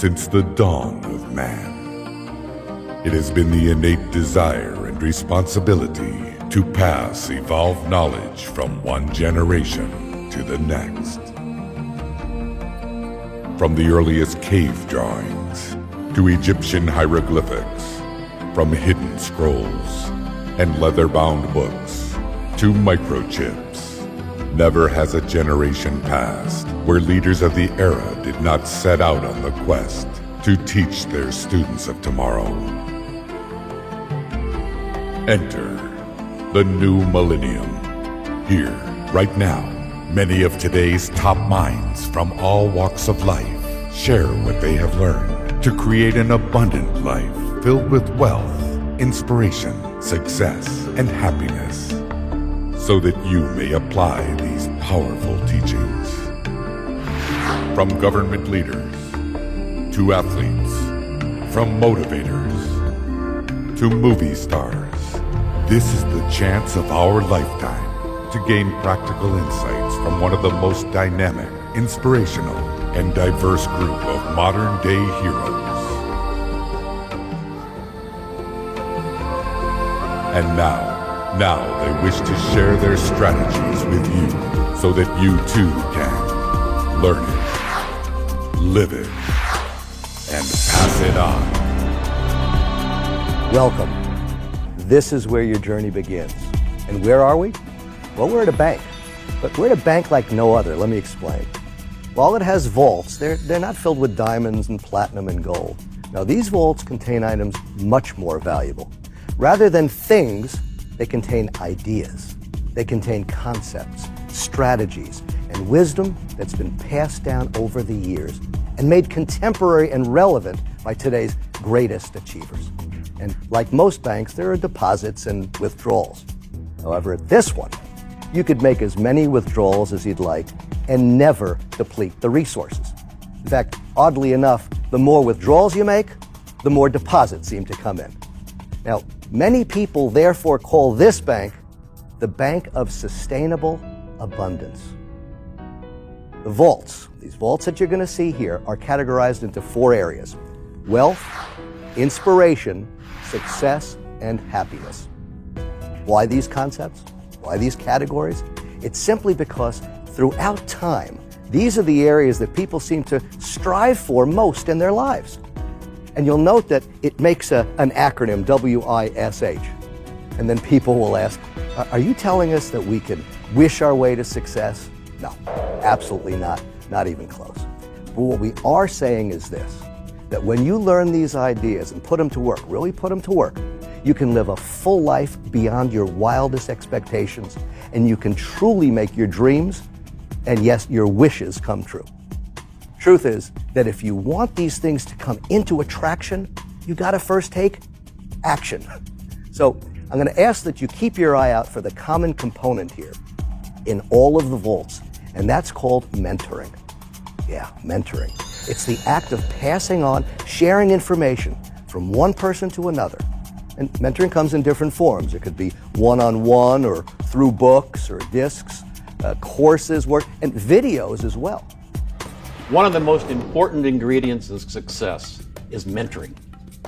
since the dawn of man. It has been the innate desire and responsibility to pass evolved knowledge from one generation to the next. From the earliest cave drawings to Egyptian hieroglyphics, from hidden scrolls and leather-bound books to microchips, never has a generation passed where leaders of the era did not set out on the quest to teach their students of tomorrow. Enter the new millennium. Here, right now, many of today's top minds from all walks of life share what they have learned to create an abundant life filled with wealth, inspiration, success, and happiness, so that you may apply these powerful teachings. From government leaders to athletes, from motivators to movie stars, this is the chance of our lifetime to gain practical insights from one of the most dynamic, inspirational, and diverse group of modern-day heroes. And now they wish to share their strategies with you so that you too can learn it, live it, and pass it on. Welcome. This is where your journey begins. And where are we? Well, we're at a bank. But we're at a bank like no other. Let me explain. While it has vaults, they're not filled with diamonds and platinum and gold. Now, these vaults contain items much more valuable. Rather than things, they contain ideas. They contain concepts, strategies, and wisdom that's been passed down over the years and made contemporary and relevant by today's greatest achievers. And like most banks, there are deposits and withdrawals. However, at this one, you could make as many withdrawals as you'd like and never deplete the resources. In fact, oddly enough, the more withdrawals you make, the more deposits seem to come in. Now, many people therefore call this bank the bank of sustainable abundance. The vaults, these vaults that you're going to see here, are categorized into 4 areas: wealth, inspiration, success, and happiness. Why these concepts? Why these categories? It's simply because throughout time, these are the areas that people seem to strive for most in their lives. And you'll note that it makes an acronym, WISH. And then people will ask, are you telling us that we can wish our way to success? No, absolutely not. Not even close. But what we are saying is this, that when you learn these ideas and put them to work, really put them to work, you can live a full life beyond your wildest expectations, and you can truly make your dreams and, yes, your wishes come true. Truth is that if you want these things to come into attraction, you got to first take action. So I'm going to ask that you keep your eye out for the common component here in all of the vaults, and that's called mentoring. Yeah, mentoring. It's the act of passing on, sharing information from one person to another. And mentoring comes in different forms. It could be one-on-one or through books or discs, courses, work, and videos as well. One of the most important ingredients of success is mentoring.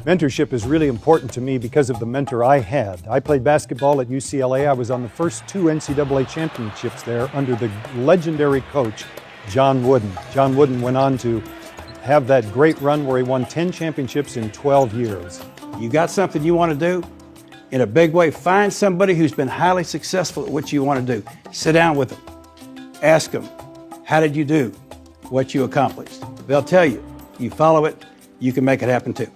Mentorship is really important to me because of the mentor I had. I played basketball at UCLA. I was on the first 2 NCAA championships there under the legendary coach, John Wooden. John Wooden went on to have that great run where he won 10 championships in 12 years. You got something you want to do in a big way, find somebody who's been highly successful at what you want to do. Sit down with them. Ask them, how did you do what you accomplished? They'll tell you. You follow it, you can make it happen too.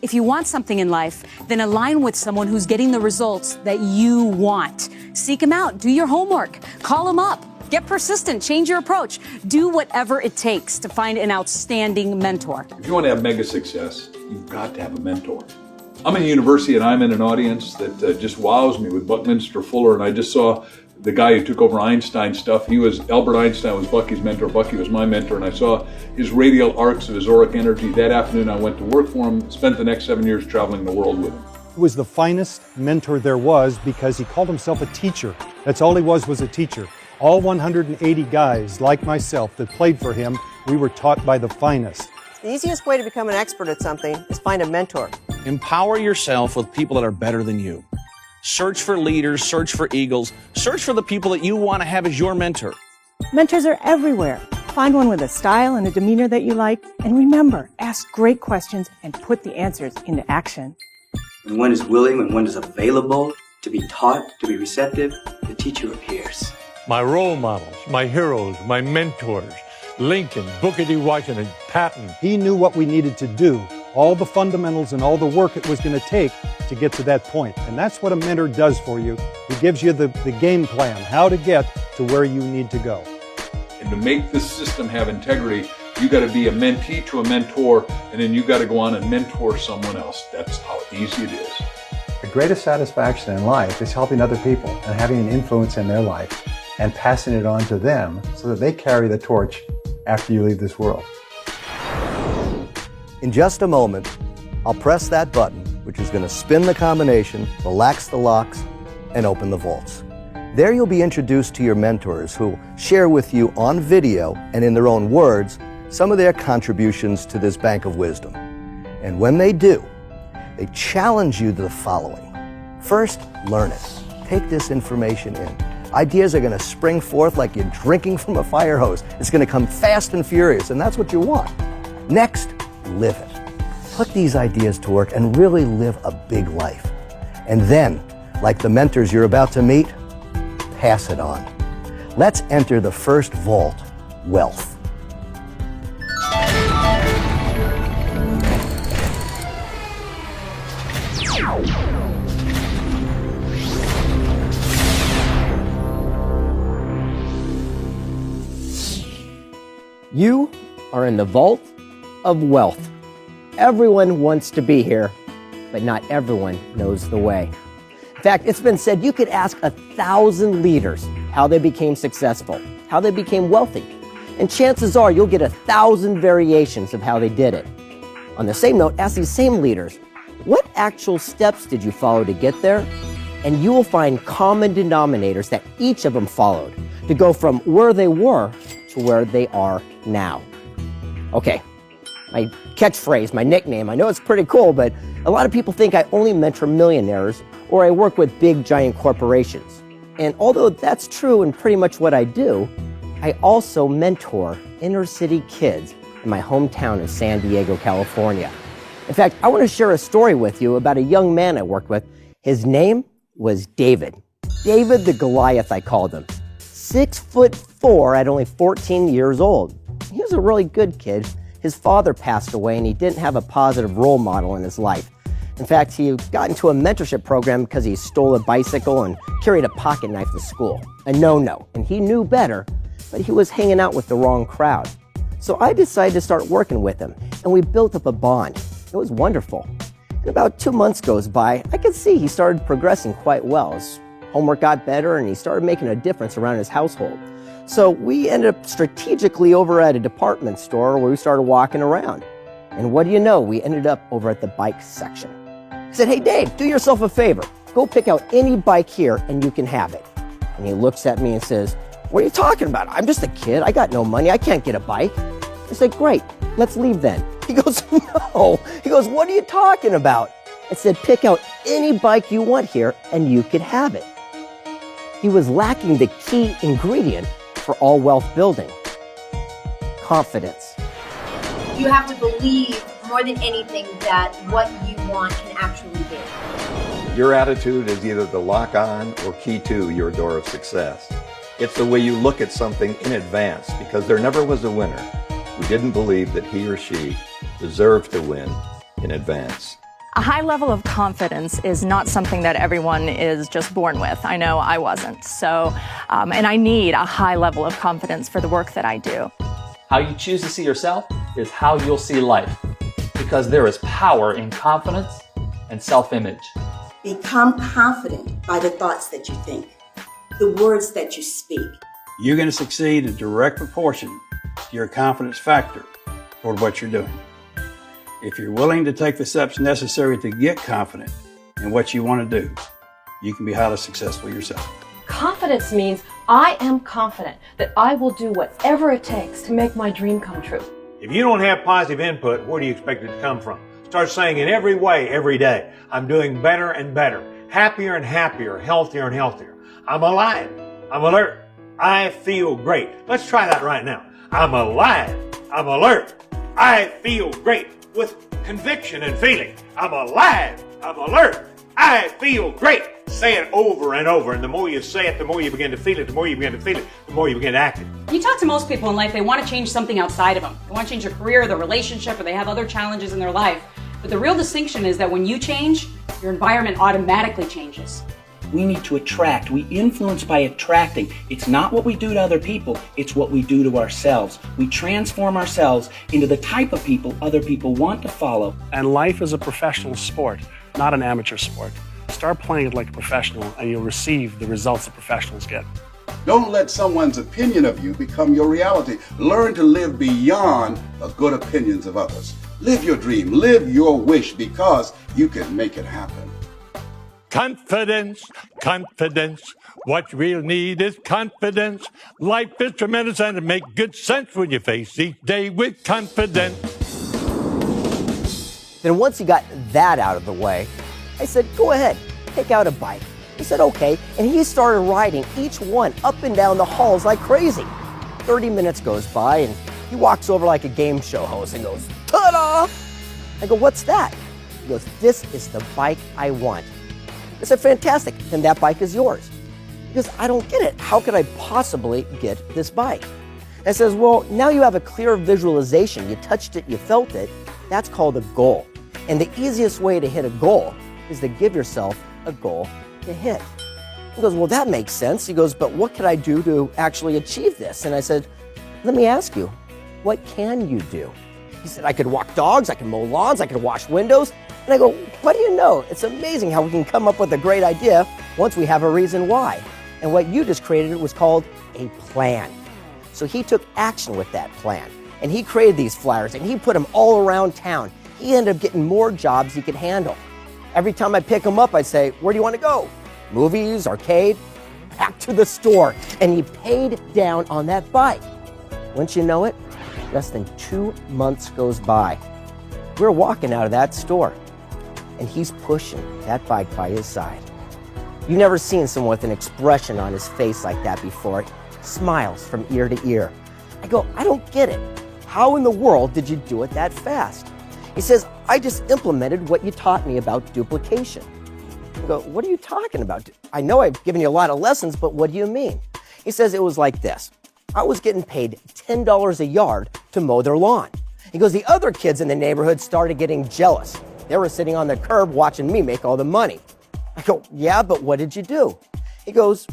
If you want something in life, then align with someone who's getting the results that you want. Seek them out. Do your homework. Call them up. Get persistent. Change your approach. Do whatever it takes to find an outstanding mentor. If you want to have mega success, you've got to have a mentor. I'm in university and I'm in an audience that just wows me with Buckminster Fuller, and I just saw the guy who took over Einstein stuff. Albert Einstein was Bucky's mentor. Bucky was my mentor, and I saw his radial arcs of his auric energy. That afternoon I went to work for him, spent the next 7 years traveling the world with him. He was the finest mentor there was because he called himself a teacher. That's all he was a teacher. All 180 guys like myself that played for him, we were taught by the finest. The easiest way to become an expert at something is find a mentor. Empower yourself with people that are better than you. Search for leaders, search for eagles, search for the people that you want to have as your mentor. Mentors are everywhere. Find one with a style and a demeanor that you like. And remember, ask great questions and put the answers into action. When one is willing, when one is available to be taught, to be receptive, the teacher appears. My role models, my heroes, my mentors, Lincoln, Booker T. Washington, Patton. He knew what we needed to do, all the fundamentals and all the work it was going to take to get to that point. And that's what a mentor does for you. He gives you the game plan, how to get to where you need to go. And to make this system have integrity, you got to be a mentee to a mentor, and then you got to go on and mentor someone else. That's how easy it is. The greatest satisfaction in life is helping other people and having an influence in their life and passing it on to them so that they carry the torch after you leave this world. In just a moment, I'll press that button, which is going to spin the combination, relax the locks, and open the vaults. There you'll be introduced to your mentors who share with you on video and in their own words some of their contributions to this bank of wisdom. And when they do, they challenge you to the following. First, learn it. Take this information in. Ideas are going to spring forth like you're drinking from a fire hose. It's going to come fast and furious, and that's what you want. Next, live it. Put these ideas to work and really live a big life. And then, like the mentors you're about to meet, pass it on. Let's enter the first vault, wealth. You are in the vault of wealth. Everyone wants to be here, but not everyone knows the way. In fact, it's been said you could ask 1,000 leaders how they became successful, how they became wealthy, and chances are you'll get 1,000 variations of how they did it. On the same note, ask these same leaders, what actual steps did you follow to get there? And you will find common denominators that each of them followed to go from where they were to where they are now. Okay, my catchphrase, my nickname, I know it's pretty cool, but a lot of people think I only mentor millionaires or I work with big, giant corporations. And although that's true and pretty much what I do, I also mentor inner city kids in my hometown of San Diego, California. In fact, I want to share a story with you about a young man I worked with. His name was David. David the Goliath, I called him. 6'4" at only 14 years old. He was a really good kid. His father passed away and he didn't have a positive role model in his life. In fact, he got into a mentorship program because he stole a bicycle and carried a pocket knife to school. A no-no, and he knew better, but he was hanging out with the wrong crowd. So I decided to start working with him, and we built up a bond. It was wonderful. And about 2 months goes by, I could see he started progressing quite well. His homework got better, and he started making a difference around his household. So we ended up strategically over at a department store where we started walking around. And what do you know? We ended up over at the bike section. I said, hey, Dave, do yourself a favor. Go pick out any bike here and you can have it. And he looks at me and says, what are you talking about? I'm just a kid. I got no money. I can't get a bike. I said, great. Let's leave then. He goes, no. He goes, what are you talking about? I said, pick out any bike you want here and you could have it. He was lacking the key ingredient for all wealth building: confidence. You have to believe more than anything that what you want can actually be. Your attitude is either the lock on or key to your door of success. It's the way you look at something in advance, because there never was a winner who didn't believe that he or she deserved to win in advance. A high level of confidence is not something that everyone is just born with. I know I wasn't. So, and I need a high level of confidence for the work that I do. How you choose to see yourself is how you'll see life, because there is power in confidence and self-image. Become confident by the thoughts that you think, the words that you speak. You're going to succeed in direct proportion to your confidence factor toward what you're doing. If you're willing to take the steps necessary to get confident in what you want to do, you can be highly successful yourself. Confidence means I am confident that I will do whatever it takes to make my dream come true. If you don't have positive input, where do you expect it to come from? Start saying in every way, every day, I'm doing better and better, happier and happier, healthier and healthier. I'm alive. I'm alert. I feel great. Let's try that right now. I'm alive. I'm alert. I feel great with conviction and feeling. I'm alive. I'm alert. I feel great. Say it over and over. And the more you say it, the more you begin to feel it. The more you begin to feel it, the more you begin to act it. You talk to most people in life, they want to change something outside of them. They want to change their career, their relationship, or they have other challenges in their life. But the real distinction is that when you change, your environment automatically changes. We need to attract. We influence by attracting. It's not what we do to other people, it's what we do to ourselves. We transform ourselves into the type of people other people want to follow. And life is a professional sport, not an amateur sport. Start playing it like a professional and you'll receive the results that professionals get. Don't let someone's opinion of you become your reality. Learn to live beyond the good opinions of others. Live your dream, live your wish, because you can make it happen. Confidence, confidence. What you really need is confidence. Life is tremendous and it makes good sense when you face each day with confidence. Then once he got that out of the way, I said, go ahead, take out a bike. He said, okay, and he started riding each one up and down the halls like crazy. 30 minutes goes by and he walks over like a game show host and goes, ta-da! I go, what's that? He goes, this is the bike I want. I said, fantastic, then that bike is yours. He goes, I don't get it. How could I possibly get this bike? I says, well, now you have a clear visualization. You touched it, you felt it. That's called a goal. And the easiest way to hit a goal is to give yourself a goal to hit. He goes, well, that makes sense. He goes, but what could I do to actually achieve this? And I said, let me ask you, what can you do? He said, I could walk dogs, I could mow lawns, I could wash windows. And I go, what do you know? It's amazing how we can come up with a great idea once we have a reason why. And what you just created was called a plan. So he took action with that plan. And he created these flyers and he put them all around town. He ended up getting more jobs he could handle. Every time I pick him up, I'd say, where do you want to go? Movies, arcade? Back to the store. And he paid down on that bike. Once you know it, less than 2 months goes by. We're walking out of that store and he's pushing that bike by his side. You've never seen someone with an expression on his face like that before. Smiles from ear to ear. I go, I don't get it. How in the world did you do it that fast? He says, I just implemented what you taught me about duplication. I go, what are you talking about? I know I've given you a lot of lessons, but what do you mean? He says it was like this. I was getting paid $10 a yard to mow their lawn. He goes, the other kids in the neighborhood started getting jealous. They were sitting on the curb watching me make all the money. I go, yeah, but what did you do? He goes,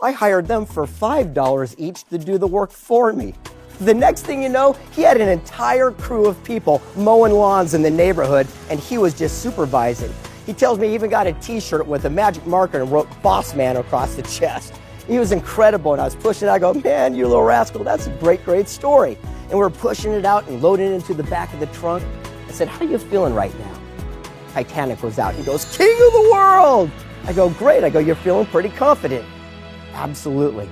I hired them for $5 each to do the work for me. The next thing you know, he had an entire crew of people mowing lawns in the neighborhood, and he was just supervising. He tells me he even got a t-shirt with a magic marker and wrote Boss Man across the chest. He was incredible, and I was pushing it. I go, man, you little rascal, that's a great, great story. And we're pushing it out and loading it into the back of the trunk. I said, how are you feeling right now? Titanic was out. He goes, king of the world! I go, great. I go, you're feeling pretty confident. Absolutely.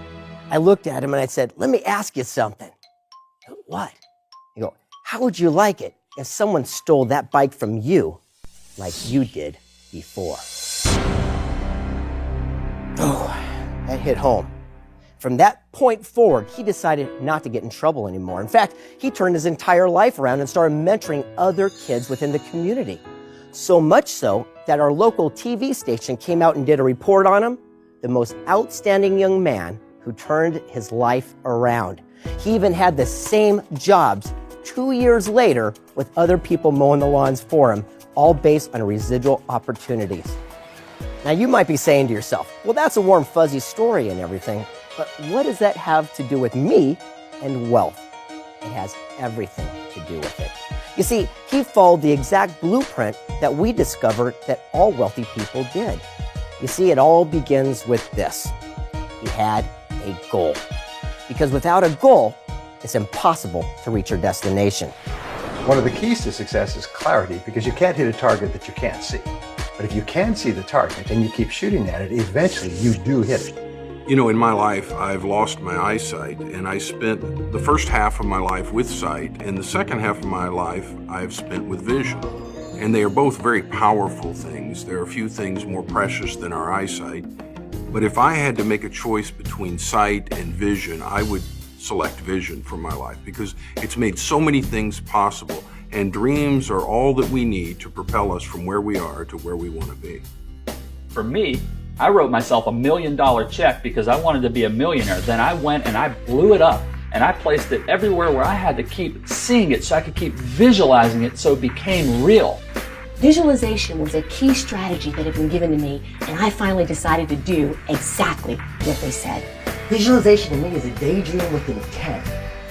I looked at him and I said, let me ask you something. What? You go, how would you like it if someone stole that bike from you like you did before? Oh, that hit home. From that point forward, he decided not to get in trouble anymore. In fact, he turned his entire life around and started mentoring other kids within the community. So much so that our local TV station came out and did a report on him, the most outstanding young man who turned his life around. He even had the same jobs 2 years later with other people mowing the lawns for him, all based on residual opportunities. Now you might be saying to yourself, well, that's a warm, fuzzy story and everything, but what does that have to do with me and wealth? It has everything to do with it. You see, he followed the exact blueprint that we discovered that all wealthy people did. You see, it all begins with this. He had a goal. Because without a goal, it's impossible to reach your destination. One of the keys to success is clarity, because you can't hit a target that you can't see. But if you can see the target and you keep shooting at it, eventually you do hit it. You know, in my life, I've lost my eyesight, and I spent the first half of my life with sight, and the second half of my life I've spent with vision. And they are both very powerful things. There are few things more precious than our eyesight. But if I had to make a choice between sight and vision, I would select vision for my life because it's made so many things possible, and dreams are all that we need to propel us from where we are to where we want to be. For me, I wrote myself $1 million check because I wanted to be a millionaire. Then I went and I blew it up and I placed it everywhere where I had to keep seeing it so I could keep visualizing it so it became real. Visualization was a key strategy that had been given to me, and I finally decided to do exactly what they said. Visualization to me is a daydream with intent.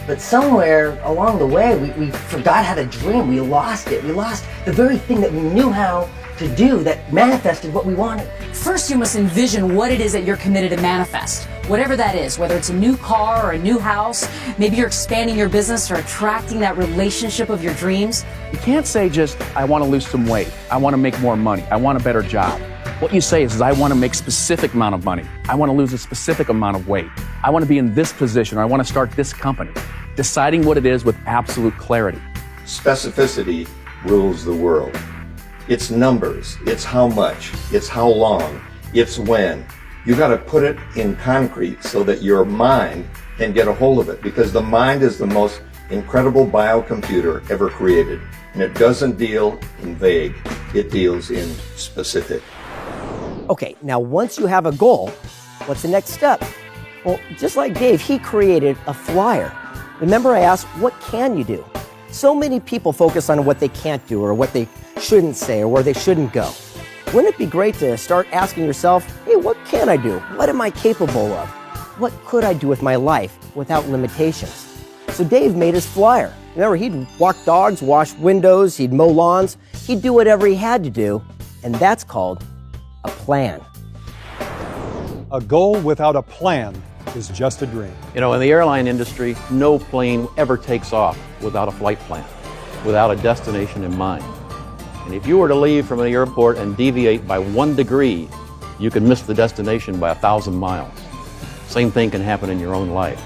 But somewhere along the way, we forgot how to dream. We lost it. We lost the very thing that we knew how to do that manifested what we wanted. First, you must envision what it is that you're committed to manifest. Whatever that is, whether it's a new car or a new house, maybe you're expanding your business or attracting that relationship of your dreams. You can't say just, I want to lose some weight, I want to make more money, I want a better job. What you say is I want to make a specific amount of money, I want to lose a specific amount of weight, I want to be in this position, or I want to start this company. Deciding what it is with absolute clarity. Specificity rules the world. It's numbers, it's how much, it's how long, it's when. You got to put it in concrete so that your mind can get a hold of it, because the mind is the most incredible biocomputer ever created. And it doesn't deal in vague, it deals in specific. Okay, now once you have a goal, what's the next step? Well, just like Dave, he created a flyer. Remember I asked, what can you do? So many people focus on what they can't do or what they shouldn't say or where they shouldn't go. Wouldn't it be great to start asking yourself, hey, what can I do? What am I capable of? What could I do with my life without limitations? So Dave made his flyer. Remember, he'd walk dogs, wash windows, he'd mow lawns. He'd do whatever he had to do, and that's called a plan. A goal without a plan is just a dream. You know, in the airline industry, no plane ever takes off without a flight plan, without a destination in mind. And if you were to leave from an airport and deviate by 1 degree, you can miss the destination by 1,000 miles. Same thing can happen in your own life.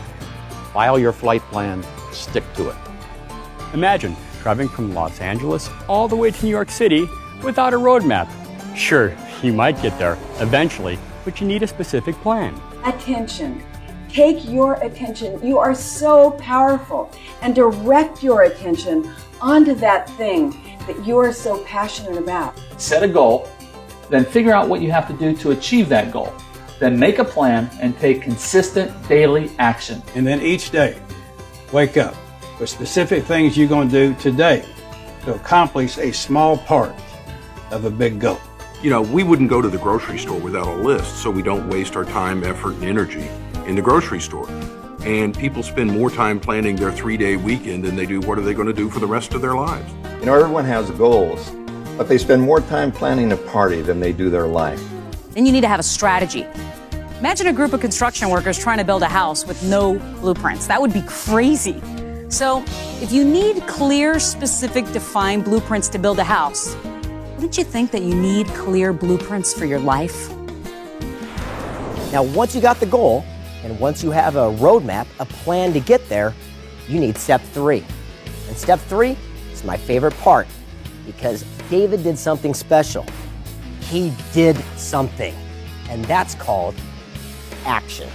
File your flight plan, stick to it. Imagine driving from Los Angeles all the way to New York City without a road map. Sure, you might get there eventually, but you need a specific plan. Attention. Take your attention. You are so powerful, and direct your attention onto that thing that you are so passionate about. Set a goal, then figure out what you have to do to achieve that goal. Then make a plan and take consistent daily action. And then each day, wake up with specific things you're going to do today to accomplish a small part of a big goal. You know, we wouldn't go to the grocery store without a list, so we don't waste our time, effort, and energy in the grocery store. And people spend more time planning their 3-day weekend than they do what are they going to do for the rest of their lives. You know, everyone has goals, but they spend more time planning a party than they do their life. Then you need to have a strategy. Imagine a group of construction workers trying to build a house with no blueprints. That would be crazy. So if you need clear, specific, defined blueprints to build a house, wouldn't you think that you need clear blueprints for your life? Now, once you got the goal, and once you have a roadmap, a plan to get there, you need step 3. And step 3 is my favorite part because David did something special. He did something, and that's called action.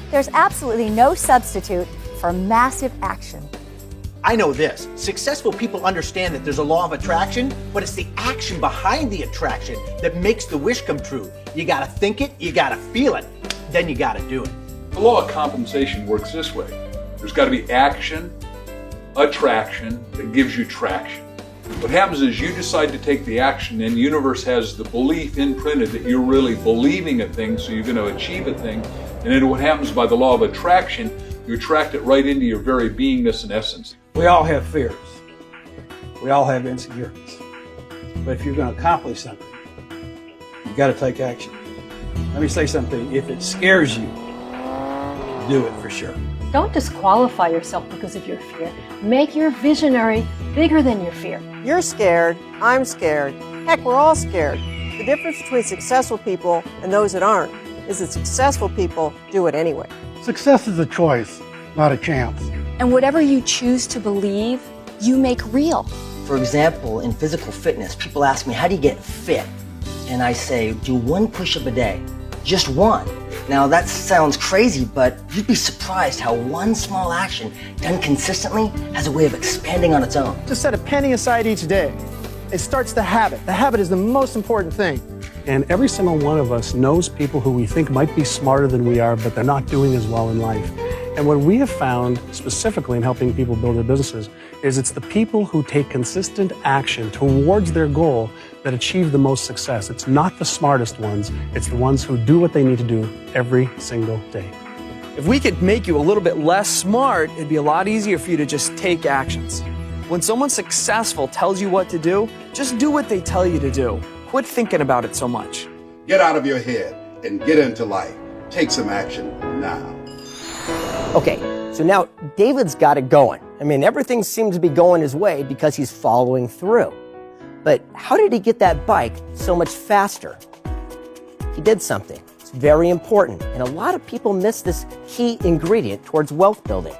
There's absolutely no substitute for massive action. I know this. Successful people understand that there's a law of attraction, but it's the action behind the attraction that makes the wish come true. You gotta think it, you gotta feel it, then you gotta do it. The law of compensation works this way. There's got to be action, attraction that gives you traction. What happens is you decide to take the action and the universe has the belief imprinted that you're really believing a thing, so you're going to achieve a thing. And then what happens by the law of attraction, you attract it right into your very beingness and essence. We all have fears. We all have insecurities. But if you're going to accomplish something, you've got to take action. Let me say something. If it scares you, do it for sure. Don't disqualify yourself because of your fear. Make your visionary bigger than your fear. You're scared. I'm scared. Heck, we're all scared. The difference between successful people and those that aren't is that successful people do it anyway. Success is a choice, not a chance. And whatever you choose to believe, you make real. For example, in physical fitness, people ask me, how do you get fit? And I say, do 1 push-up a day. Just 1. Now that sounds crazy, but you'd be surprised how 1 small action done consistently has a way of expanding on its own. Just set a penny aside each day. It starts the habit. The habit is the most important thing. And every single one of us knows people who we think might be smarter than we are, but they're not doing as well in life. And what we have found, specifically in helping people build their businesses, is it's the people who take consistent action towards their goal that achieve the most success. It's not the smartest ones, it's the ones who do what they need to do every single day. If we could make you a little bit less smart, it'd be a lot easier for you to just take actions. When someone successful tells you what to do, just do what they tell you to do. Quit thinking about it so much. Get out of your head and get into life. Take some action now. Okay, so now David's got it going. I mean, everything seems to be going his way because he's following through. But how did he get that bike so much faster? He did something. It's very important, and a lot of people miss this key ingredient towards wealth building.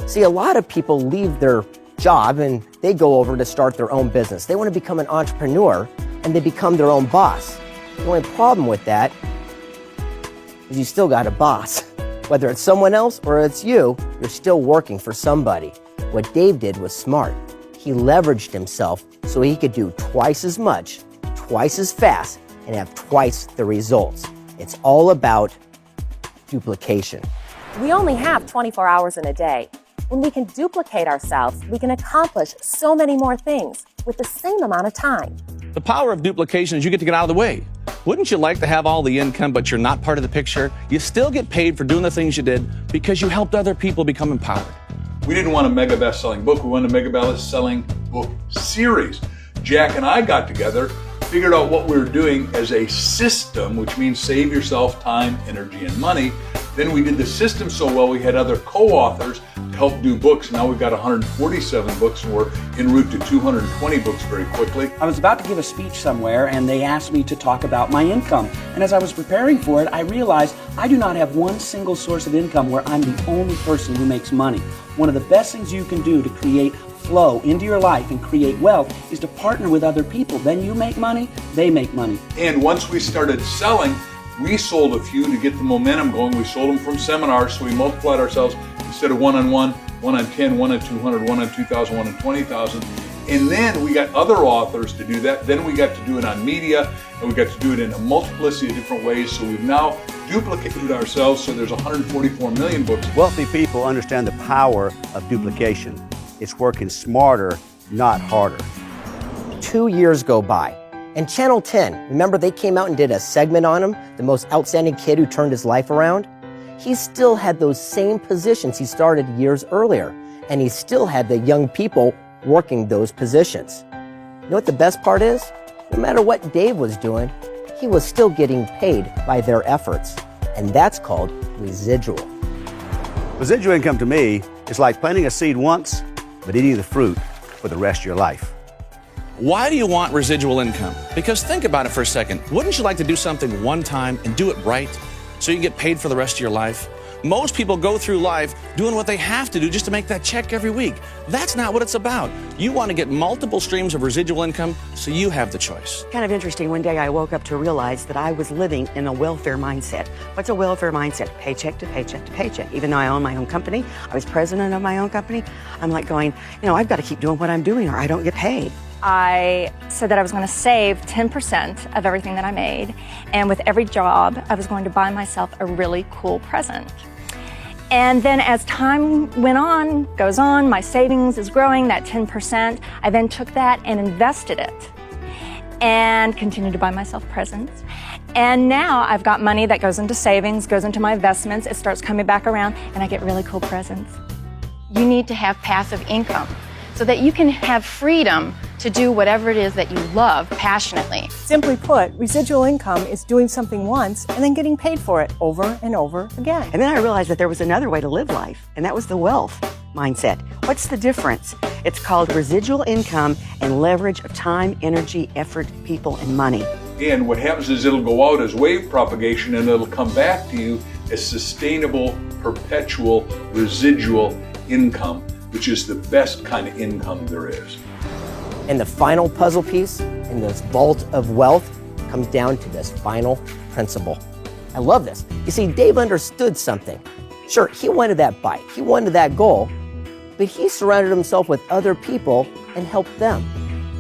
See, a lot of people leave their job and they go over to start their own business. They want to become an entrepreneur and they become their own boss. The only problem with that is you still got a boss. Whether it's someone else or it's you, you're still working for somebody. What Dave did was smart. He leveraged himself so he could do twice as much, twice as fast, and have twice the results. It's all about duplication. We only have 24 hours in a day. When we can duplicate ourselves, we can accomplish so many more things with the same amount of time. The power of duplication is you get to get out of the way. Wouldn't you like to have all the income, but you're not part of the picture? You still get paid for doing the things you did because you helped other people become empowered. We didn't want a mega best-selling book. We wanted a mega best-selling book series. Jack and I got together, figured out what we were doing as a system, which means save yourself time, energy, and money. Then we did the system so well, we had other co-authors to help do books. Now we've got 147 books, and we're en route to 220 books very quickly. I was about to give a speech somewhere, and they asked me to talk about my income. And as I was preparing for it, I realized I do not have one single source of income where I'm the only person who makes money. One of the best things you can do to create flow into your life and create wealth is to partner with other people. Then you make money, they make money. And once we started selling, we sold a few to get the momentum going. We sold them from seminars, so we multiplied ourselves instead of 1-on-1, 1-on-10, 1-on-200, 1-on-2,000, 1-on-20,000. And then we got other authors to do that. Then we got to do it on media, and we got to do it in a multiplicity of different ways. So we've now duplicated ourselves, so there's 144 million books. Wealthy people understand the power of duplication. It's working smarter, not harder. 2 years go by. And Channel 10, remember they came out and did a segment on him, the most outstanding kid who turned his life around? He still had those same positions he started years earlier, and he still had the young people working those positions. You know what the best part is? No matter what Dave was doing, he was still getting paid by their efforts, and that's called residual. Residual income to me is like planting a seed once, but eating the fruit for the rest of your life. Why do you want residual income? Because think about it for a second. Wouldn't you like to do something one time and do it right so you can get paid for the rest of your life? Most people go through life doing what they have to do just to make that check every week. That's not what it's about. You want to get multiple streams of residual income, so you have the choice. Kind of interesting, one day I woke up to realize that I was living in a welfare mindset. What's a welfare mindset? Paycheck to paycheck to paycheck. Even though I own my own company, I was president of my own company, I'm like going, I've got to keep doing what I'm doing or I don't get paid. I said that I was going to save 10% of everything that I made, and with every job, I was going to buy myself a really cool present. And then as time goes on, my savings is growing, that 10%. I then took that and invested it and continued to buy myself presents. And now I've got money that goes into savings, goes into my investments, it starts coming back around, and I get really cool presents. You need to have passive income so that you can have freedom to do whatever it is that you love passionately. Simply put, residual income is doing something once and then getting paid for it over and over again. And then I realized that there was another way to live life, and that was the wealth mindset. What's the difference? It's called residual income and leverage of time, energy, effort, people, and money. And what happens is it'll go out as wave propagation and it'll come back to you as sustainable, perpetual, residual income, which is the best kind of income there is. And the final puzzle piece in this vault of wealth comes down to this final principle. I love this. You see, Dave understood something. Sure, he wanted that bike, he wanted that goal, but he surrounded himself with other people and helped them.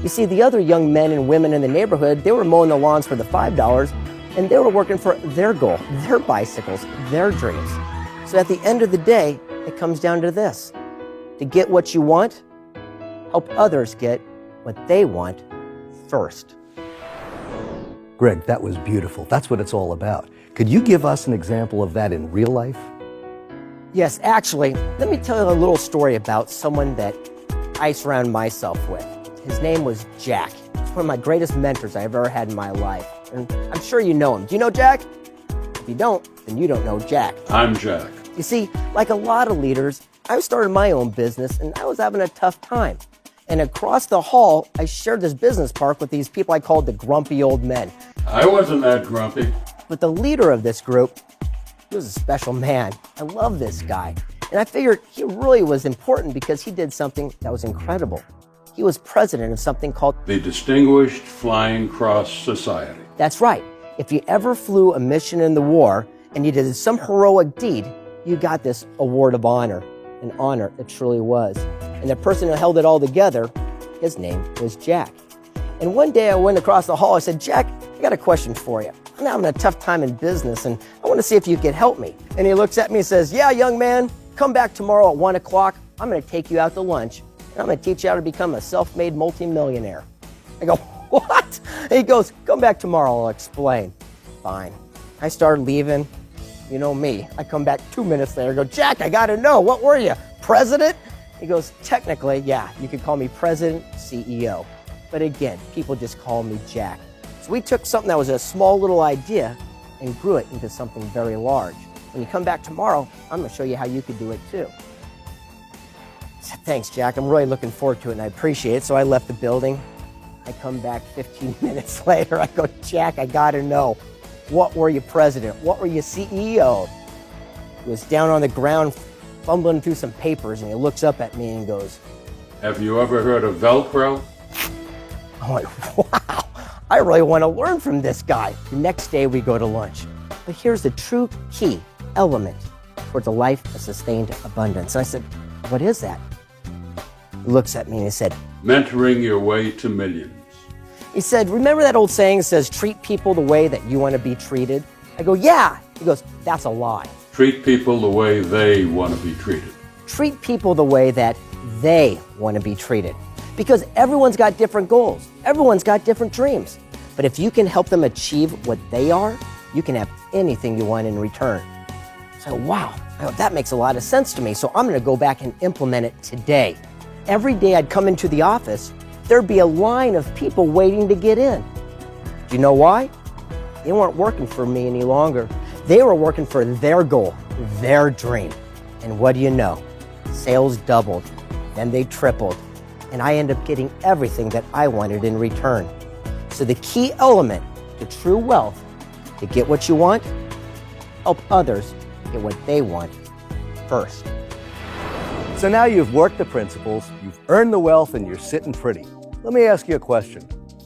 You see, the other young men and women in the neighborhood, they were mowing the lawns for the $5, and they were working for their goal, their bicycles, their dreams. So at the end of the day, it comes down to this. To get what you want, help others get what they want first. Greg, that was beautiful. That's what it's all about. Could you give us an example of that in real life? Yes, actually, let me tell you a little story about someone that I surround myself with. His name was Jack. He's one of my greatest mentors I've ever had in my life. And I'm sure you know him. Do you know Jack? If you don't, then you don't know Jack. I'm Jack. You see, like a lot of leaders, I started my own business and I was having a tough time. And across the hall, I shared this business park with these people I called the grumpy old men. I wasn't that grumpy. But the leader of this group, he was a special man. I love this guy. And I figured he really was important because he did something that was incredible. He was president of something called the Distinguished Flying Cross Society. That's right. If you ever flew a mission in the war and you did some heroic deed, you got this award of honor. An honor it truly was. And the person who held it all together, his name was Jack. And one day I went across the hall, I said, Jack, I got a question for you. I'm having a tough time in business and I want to see if you could help me. And he looks at me and says, yeah, young man, come back tomorrow at 1 o'clock. I'm going to take you out to lunch and I'm going to teach you how to become a self-made multimillionaire. I go, what? And he goes, come back tomorrow, I'll explain. Fine. I started leaving. You know me. I come back 2 minutes later, I go, Jack, I got to know, what were you, president? He goes, technically, yeah, you could call me president, CEO. But again, people just call me Jack. So we took something that was a small little idea and grew it into something very large. When you come back tomorrow, I'm going to show you how you could do it too. I said, thanks, Jack. I'm really looking forward to it and I appreciate it. So I left the building. I come back 15 minutes later. I go, Jack, I got to know. What were you president? What were you CEO? He was down on the ground fumbling through some papers and he looks up at me and goes, have you ever heard of Velcro? I'm like, wow, I really want to learn from this guy. The next day we go to lunch. But here's the true key element towards a life of sustained abundance. And I said, what is that? He looks at me and he said, mentoring your way to millions. He said, remember that old saying that says, treat people the way that you want to be treated? I go, yeah. He goes, that's a lie. Treat people the way they want to be treated. Treat people the way that they want to be treated. Because everyone's got different goals. Everyone's got different dreams. But if you can help them achieve what they are, you can have anything you want in return. So, wow, that makes a lot of sense to me. So I'm going to go back and implement it today. Every day I'd come into the office, there'd be a line of people waiting to get in. Do you know why? They weren't working for me any longer. They were working for their goal, their dream. And what do you know? Sales doubled, then they tripled. And I end up getting everything that I wanted in return. So the key element to true wealth, to get what you want, help others get what they want first. So now you've worked the principles, you've earned the wealth, and you're sitting pretty. Let me ask you a question.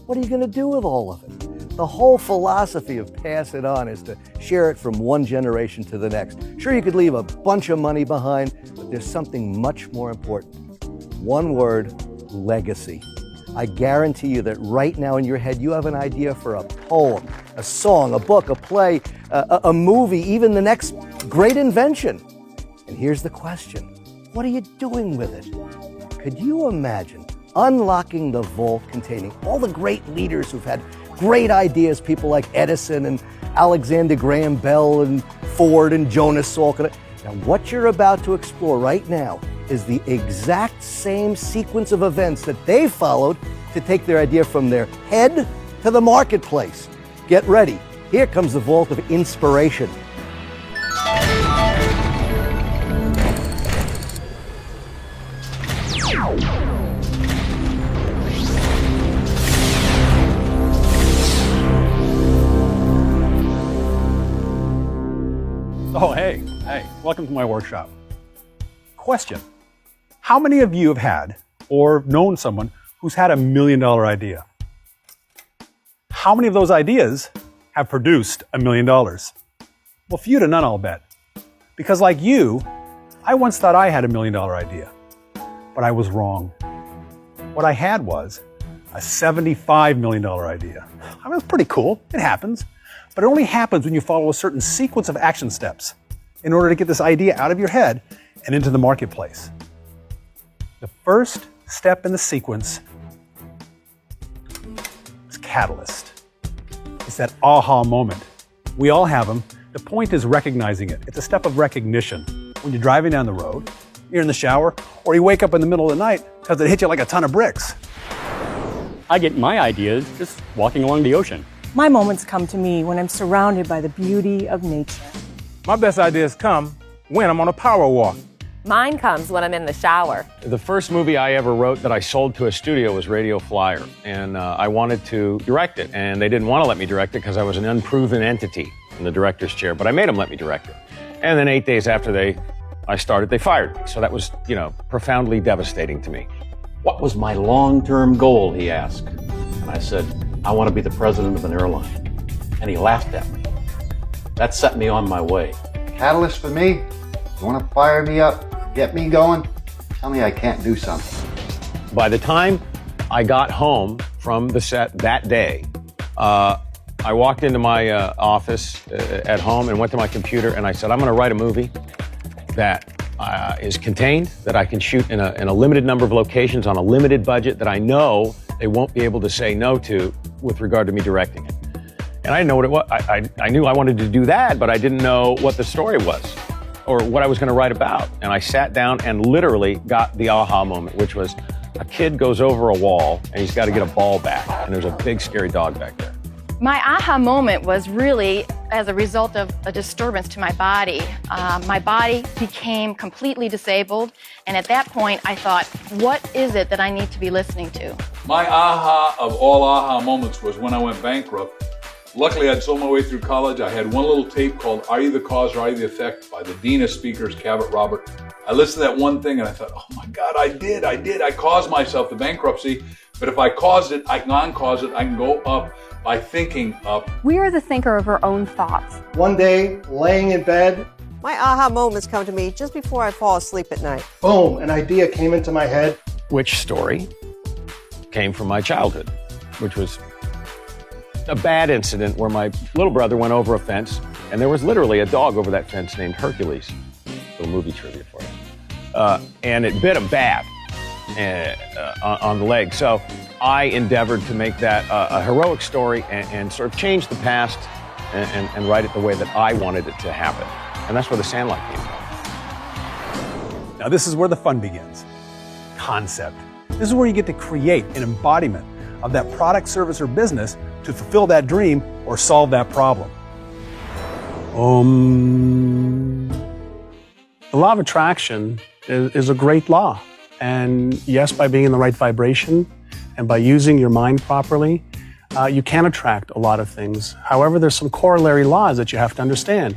What are you going to do with all of it? The whole philosophy of pass it on is to share it from one generation to the next. Sure, you could leave a bunch of money behind, but there's something much more important. One word, legacy. I guarantee you that right now in your head you have an idea for a poem, a song, a book, a play, a movie, even the next great invention. And here's the question. What are you doing with it? Could you imagine unlocking the vault containing all the great leaders who've had great ideas, people like Edison and Alexander Graham Bell and Ford and Jonas Salk? Now what you're about to explore right now is the exact same sequence of events that they followed to take their idea from their head to the marketplace. Get ready. Here comes the Vault of Inspiration. Welcome to my workshop. Question. How many of you have had or known someone who's had $1 million idea? How many of those ideas have produced $1 million? Well, few to none, I'll bet. Because like you, I once thought I had $1 million idea, but I was wrong. What I had was a $75 million idea. I mean, it's pretty cool. It happens. But it only happens when you follow a certain sequence of action steps in order to get this idea out of your head and into the marketplace. The first step in the sequence is catalyst. It's that aha moment. We all have them. The point is recognizing it. It's a step of recognition. When you're driving down the road, you're in the shower, or you wake up in the middle of the night because it hit you like a ton of bricks. I get my ideas just walking along the ocean. My moments come to me when I'm surrounded by the beauty of nature. My best ideas come when I'm on a power walk. Mine comes when I'm in the shower. The first movie I ever wrote that I sold to a studio was Radio Flyer, and I wanted to direct it, and they didn't want to let me direct it because I was an unproven entity in the director's chair, but I made them let me direct it. And then 8 days after I started, they fired me. So that was, profoundly devastating to me. What was my long-term goal, he asked. And I said, I want to be the president of an airline. And he laughed at me. That set me on my way. Catalyst for me, you want to fire me up, get me going, tell me I can't do something. By the time I got home from the set that day, I walked into my office at home and went to my computer and I said, I'm going to write a movie that is contained, that I can shoot in a limited number of locations on a limited budget that I know they won't be able to say no to with regard to me directing it. And I didn't know what it was. I knew I wanted to do that, but I didn't know what the story was or what I was going to write about. And I sat down and literally got the aha moment, which was a kid goes over a wall and he's got to get a ball back. And there's a big, scary dog back there. My aha moment was really as a result of a disturbance to my body. My body became completely disabled, and at that point I thought, what is it that I need to be listening to? My aha of all aha moments was when I went bankrupt. Luckily, I'd sold my way through college. I had one little tape called Are You the Cause or Are You the Effect by the Dean of Speakers, Cavett Robert. I listened to that one thing and I thought, oh my God, I did. I caused myself the bankruptcy. But if I caused it, I can uncause it. I can go up by thinking up. We are the thinker of our own thoughts. One day, laying in bed, my aha moments come to me just before I fall asleep at night. Boom, an idea came into my head. Which story came from my childhood, which was a bad incident where my little brother went over a fence and there was literally a dog over that fence named Hercules. Little movie trivia for you. And it bit him bad on the leg. So I endeavored to make that a heroic story and sort of change the past and write it the way that I wanted it to happen. And that's where the Sandlot came from. Now this is where the fun begins. Concept. This is where you get to create an embodiment of that product, service, or business to fulfill that dream or solve that problem. The law of attraction is a great law. And yes, by being in the right vibration and by using your mind properly, you can attract a lot of things. However, there's some corollary laws that you have to understand.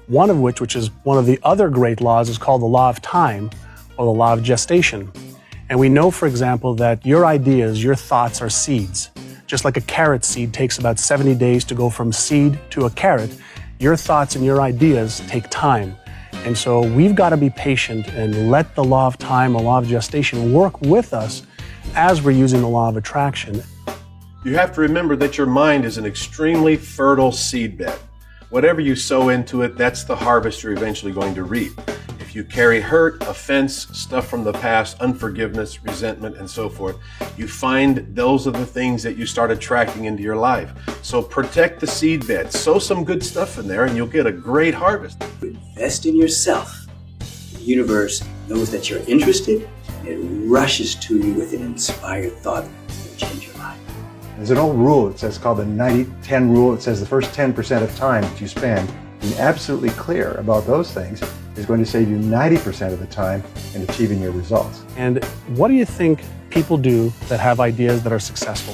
One of which is one of the other great laws, is called the law of time or the law of gestation. And we know, for example, that your ideas, your thoughts are seeds. Just like a carrot seed takes about 70 days to go from seed to a carrot, your thoughts and your ideas take time. And so we've got to be patient and let the law of time or law of gestation work with us as we're using the law of attraction. You have to remember that your mind is an extremely fertile seedbed. Whatever you sow into it, that's the harvest you're eventually going to reap. If you carry hurt, offense, stuff from the past, unforgiveness, resentment, and so forth, you find those are the things that you start attracting into your life. So protect the seedbed, sow some good stuff in there, and you'll get a great harvest. Invest in yourself. The universe knows that you're interested, and it rushes to you with an inspired thought that will change your life. There's an old rule, it says called the 90-10 rule. It says the first 10% of time that you spend being absolutely clear about those things is going to save you 90% of the time in achieving your results. And what do you think people do that have ideas that are successful?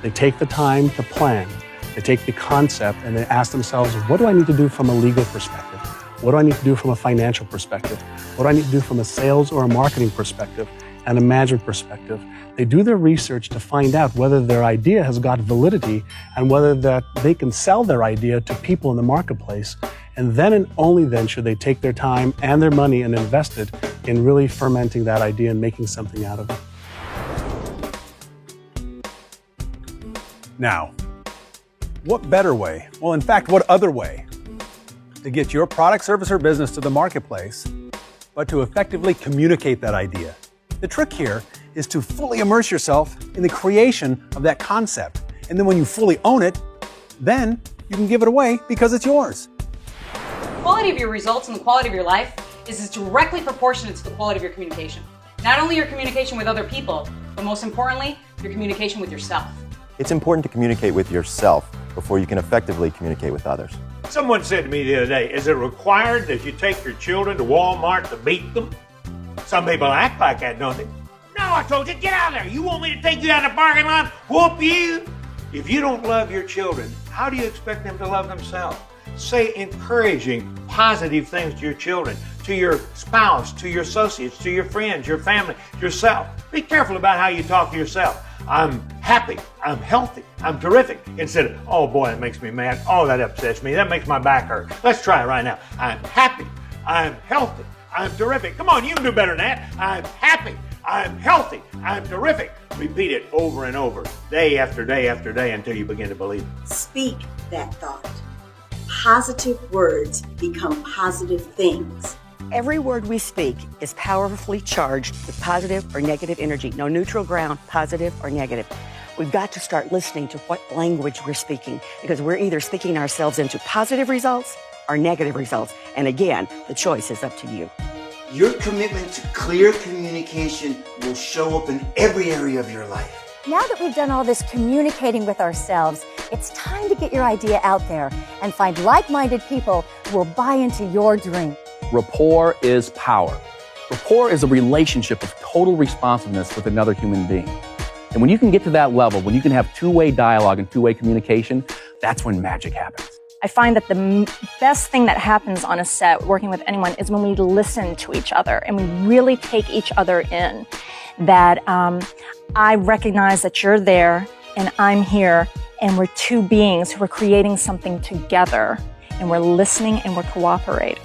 They take the time to plan. They take the concept and they ask themselves, what do I need to do from a legal perspective? What do I need to do from a financial perspective? What do I need to do from a sales or a marketing perspective and a management perspective? They do their research to find out whether their idea has got validity and whether that they can sell their idea to people in the marketplace. And then and only then should they take their time and their money and invest it in really fermenting that idea and making something out of it. Now, what better way, well, in fact, what other way to get your product, service, or business to the marketplace, but to effectively communicate that idea? The trick here is to fully immerse yourself in the creation of that concept. And then when you fully own it, then you can give it away because it's yours. The quality of your results and the quality of your life is directly proportionate to the quality of your communication. Not only your communication with other people, but most importantly, your communication with yourself. It's important to communicate with yourself before you can effectively communicate with others. Someone said to me the other day, is it required that you take your children to Walmart to beat them? Some people act like that, don't they? No, I told you, get out of there. You want me to take you out of the parking lot, whoop you? If you don't love your children, how do you expect them to love themselves? Say encouraging, positive things to your children, to your spouse, to your associates, to your friends, your family, yourself. Be careful about how you talk to yourself. I'm happy, I'm healthy, I'm terrific. Instead of, oh boy, that makes me mad. Oh, that upsets me. That makes my back hurt. Let's try it right now. I'm happy, I'm healthy, I'm terrific. Come on, you can do better than that. I'm happy, I'm healthy, I'm terrific. Repeat it over and over, day after day after day until you begin to believe it. Speak that thought. Positive words become positive things. Every word we speak is powerfully charged with positive or negative energy. No neutral ground, positive or negative. We've got to start listening to what language we're speaking, because we're either speaking ourselves into positive results or negative results. And again, the choice is up to you. Your commitment to clear communication will show up in every area of your life. Now that we've done all this communicating with ourselves, it's time to get your idea out there and find like-minded people who will buy into your dream. Rapport is power. Rapport is a relationship of total responsiveness with another human being. And when you can get to that level, when you can have two-way dialogue and two-way communication, that's when magic happens. I find that the best thing that happens on a set, working with anyone, is when we listen to each other and we really take each other in. That I recognize that you're there and I'm here, and we're two beings who are creating something together, and we're listening and we're cooperating.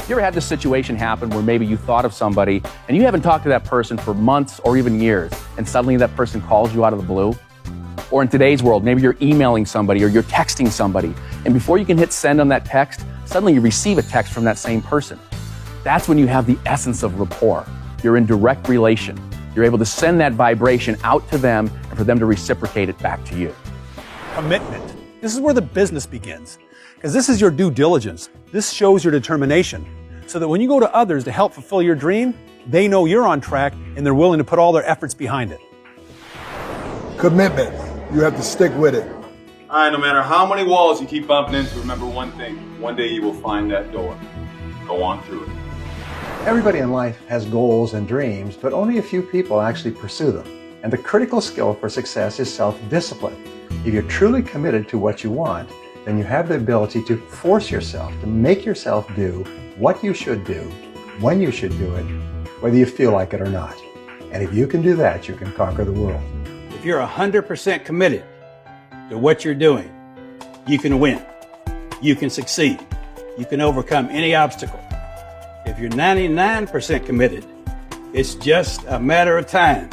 You ever had this situation happen where maybe you thought of somebody and you haven't talked to that person for months or even years, and suddenly that person calls you out of the blue? Or in today's world, maybe you're emailing somebody or you're texting somebody, and before you can hit send on that text, suddenly you receive a text from that same person. That's when you have the essence of rapport. You're in direct relation. You're able to send that vibration out to them and for them to reciprocate it back to you. Commitment. This is where the business begins, because this is your due diligence. This shows your determination, so that when you go to others to help fulfill your dream, they know you're on track and they're willing to put all their efforts behind it. Commitment. You have to stick with it. All right, no matter how many walls you keep bumping into, remember one thing. One day you will find that door. Go on through it. Everybody in life has goals and dreams, but only a few people actually pursue them. And the critical skill for success is self-discipline. If you're truly committed to what you want, then you have the ability to force yourself, to make yourself do what you should do, when you should do it, whether you feel like it or not. And if you can do that, you can conquer the world. If you're 100% committed to what you're doing, you can win. You can succeed. You can overcome any obstacle. If you're 99% committed, it's just a matter of time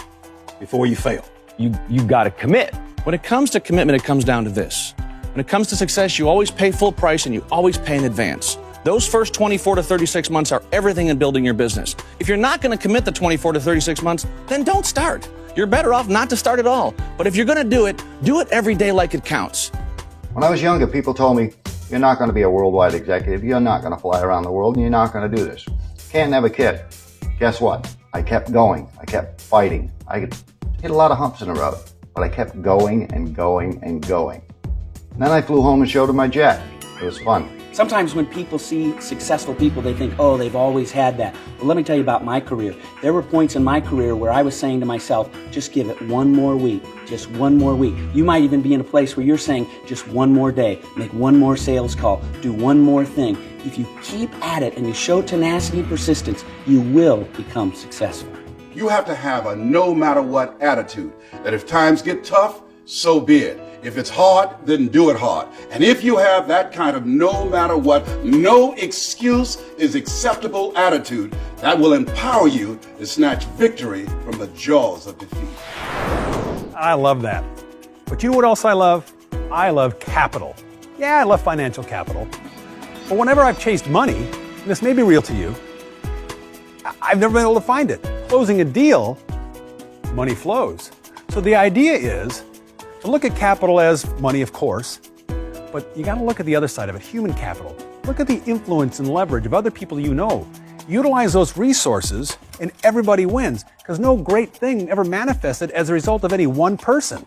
before you fail. You've got to commit. When it comes to commitment, it comes down to this. When it comes to success, you always pay full price and you always pay in advance. Those first 24 to 36 months are everything in building your business. If you're not going to commit the 24 to 36 months, then don't start. You're better off not to start at all. But if you're going to do it every day like it counts. When I was younger, people told me, you're not going to be a worldwide executive, you're not going to fly around the world, and you're not going to do this. Can't never kid. Guess what? I kept going. I kept fighting. I hit a lot of humps in the road, but I kept going and going and going. And then I flew home and showed them my jet. It was fun. Sometimes when people see successful people, they think, oh, they've always had that. But let me tell you about my career. There were points in my career where I was saying to myself, just give it one more week, just one more week. You might even be in a place where you're saying, just one more day, make one more sales call, do one more thing. If you keep at it and you show tenacity and persistence, you will become successful. You have to have a no matter what attitude, that if times get tough, so be it. If it's hard, then do it hard. And if you have that kind of no matter what, no excuse is acceptable attitude, that will empower you to snatch victory from the jaws of defeat. I love that. But you know what else I love? I love capital. Yeah, I love financial capital. But whenever I've chased money, and this may be real to you, I've never been able to find it. Closing a deal, money flows. So the idea is to look at capital as money, of course, but you got to look at the other side of it, human capital. Look at the influence and leverage of other people you know. Utilize those resources and everybody wins, because no great thing ever manifested as a result of any one person.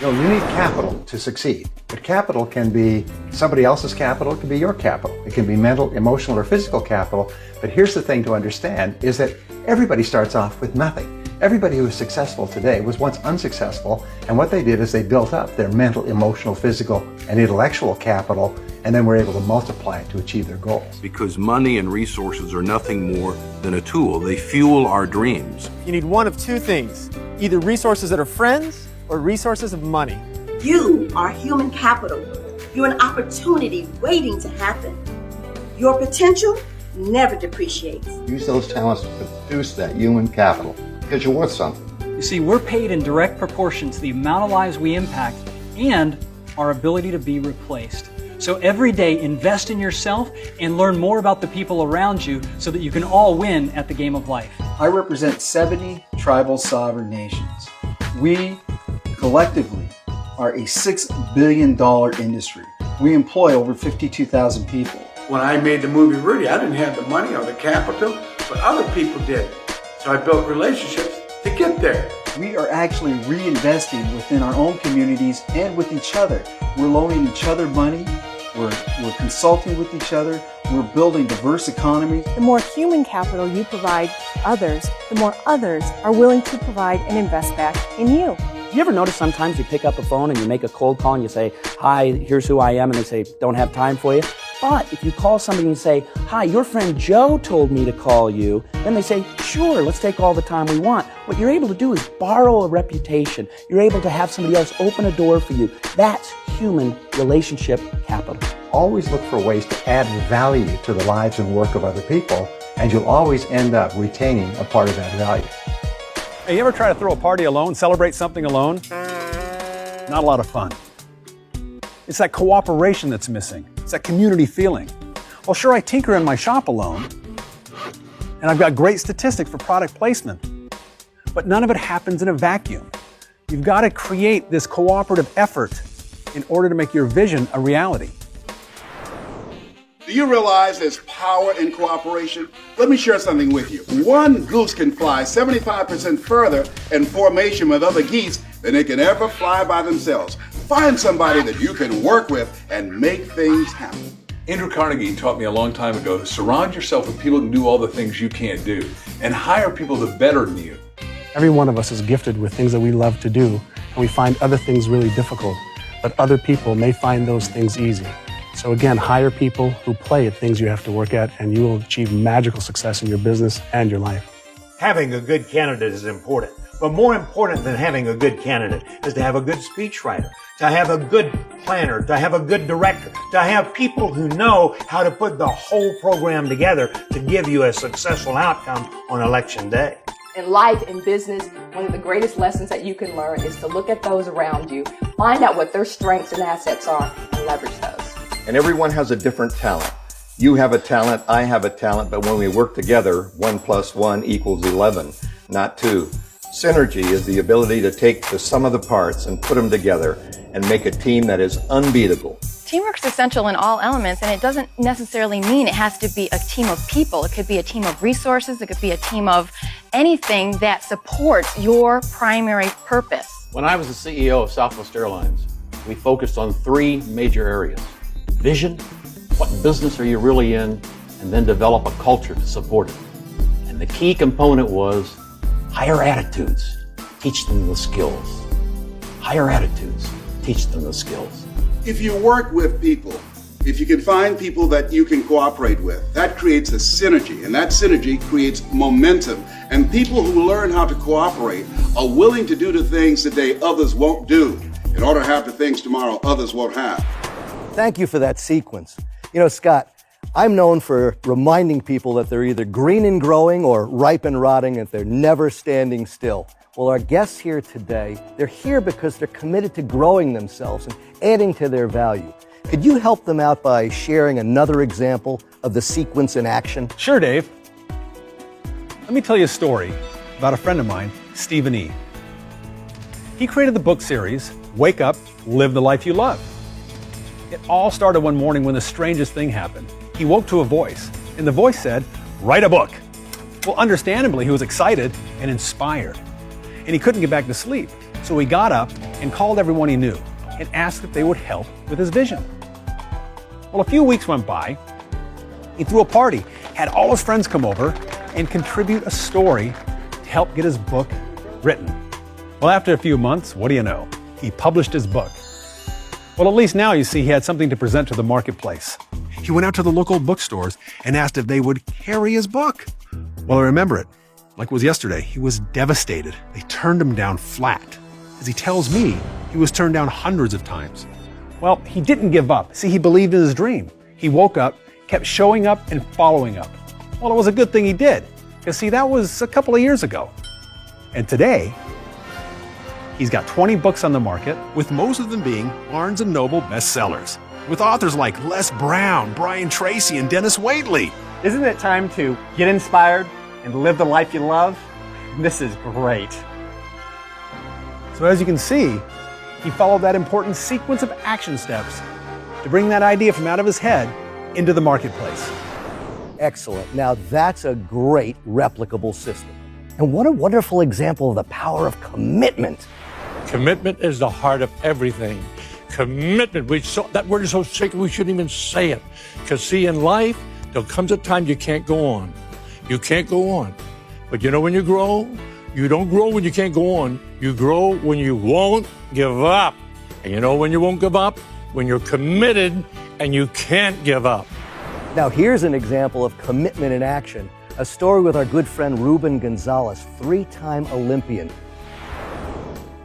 You need capital to succeed, but capital can be somebody else's capital, it can be your capital. It can be mental, emotional, or physical capital, but here's the thing to understand is that everybody starts off with nothing. Everybody who is successful today was once unsuccessful, and what they did is they built up their mental, emotional, physical, and intellectual capital, and then were able to multiply it to achieve their goals. Because money and resources are nothing more than a tool. They fuel our dreams. You need one of two things, either resources that are friends or resources of money. You are human capital. You're an opportunity waiting to happen. Your potential never depreciates. Use those talents to produce that human capital, because you're worth something. You see, we're paid in direct proportion to the amount of lives we impact and our ability to be replaced. So every day, invest in yourself and learn more about the people around you so that you can all win at the game of life. I represent 70 tribal sovereign nations. We collectively are a $6 billion industry. We employ over 52,000 people. When I made the movie Rudy, I didn't have the money or the capital, but other people did. So I built relationships to get there. We are actually reinvesting within our own communities and with each other. We're loaning each other money. We're consulting with each other. We're building diverse economies. The more human capital you provide others, the more others are willing to provide and invest back in you. You ever notice sometimes you pick up a phone and you make a cold call and you say, hi, here's who I am, and they say, don't have time for you? But if you call somebody and say, hi, your friend Joe told me to call you, then they say, sure, let's take all the time we want. What you're able to do is borrow a reputation. You're able to have somebody else open a door for you. That's human relationship capital. Always look for ways to add value to the lives and work of other people, and you'll always end up retaining a part of that value. Hey, you ever try to throw a party alone, celebrate something alone? Not a lot of fun. It's that cooperation that's missing. It's that community feeling. Well, sure, I tinker in my shop alone, and I've got great statistics for product placement, but none of it happens in a vacuum. You've got to create this cooperative effort in order to make your vision a reality. Do you realize there's power in cooperation? Let me share something with you. One goose can fly 75% further in formation with other geese than they can ever fly by themselves. Find somebody that you can work with and make things happen. Andrew Carnegie taught me a long time ago to surround yourself with people who can do all the things you can't do, and hire people that are better than you. Every one of us is gifted with things that we love to do, and we find other things really difficult, but other people may find those things easy. So again, hire people who play at things you have to work at, and you will achieve magical success in your business and your life. Having a good candidate is important, but more important than having a good candidate is to have a good speechwriter, to have a good planner, to have a good director, to have people who know how to put the whole program together to give you a successful outcome on election day. In life, in business, one of the greatest lessons that you can learn is to look at those around you, find out what their strengths and assets are, and leverage those. And everyone has a different talent. You have a talent, I have a talent, but when we work together, 1 + 1 = 11, not 2. Synergy is the ability to take the sum of the parts and put them together and make a team that is unbeatable. Teamwork is essential in all elements, and it doesn't necessarily mean it has to be a team of people. It could be a team of resources. It could be a team of anything that supports your primary purpose. When I was the CEO of Southwest Airlines, we focused on 3 major areas. Vision, what business are you really in, and then develop a culture to support it. And the key component was higher attitudes, teach them the skills. Higher attitudes, teach them the skills. If you work with people, If you can find people that you can cooperate with, that creates a synergy, and that synergy creates momentum. And people who learn how to cooperate are willing to do the things today others won't do in order to have the things tomorrow others won't have. Thank you for that sequence. You know, Scott, I'm known for reminding people that they're either green and growing or ripe and rotting, and they're never standing still. Well, our guests here today, they're here because they're committed to growing themselves and adding to their value. Could you help them out by sharing another example of the sequence in action? Sure, Dave. Let me tell you a story about a friend of mine, Stephen E. He created the book series, Wake Up, Live the Life You Love. It all started one morning when the strangest thing happened. He woke to a voice, and the voice said, "Write a book." Well, understandably, he was excited and inspired. And he couldn't get back to sleep, so he got up and called everyone he knew and asked if they would help with his vision. Well, a few weeks went by. He threw a party, had all his friends come over and contribute a story to help get his book written. Well, after a few months, what do you know? He published his book. Well, at least now you see he had something to present to the marketplace. He went out to the local bookstores and asked if they would carry his book. Well, I remember it. Like it was yesterday, he was devastated. They turned him down flat. As he tells me, he was turned down hundreds of times. Well, he didn't give up. See, he believed in his dream. He woke up, kept showing up and following up. Well, it was a good thing he did, because see, that was a couple of years ago. And today, he's got 20 books on the market, with most of them being Barnes & Noble bestsellers, with authors like Les Brown, Brian Tracy, and Denis Waitley. Isn't it time to get inspired and live the life you love? This is great. So as you can see, he followed that important sequence of action steps to bring that idea from out of his head into the marketplace. Excellent. Now that's a great replicable system. And what a wonderful example of the power of commitment. Commitment is the heart of everything. Commitment, that word is so sacred we shouldn't even say it. Because see, in life, there comes a time you can't go on. You can't go on. But you know when you grow? You don't grow when you can't go on. You grow when you won't give up. And you know when you won't give up? When you're committed and you can't give up. Now here's an example of commitment in action. A story with our good friend Ruben Gonzalez, 3-time Olympian.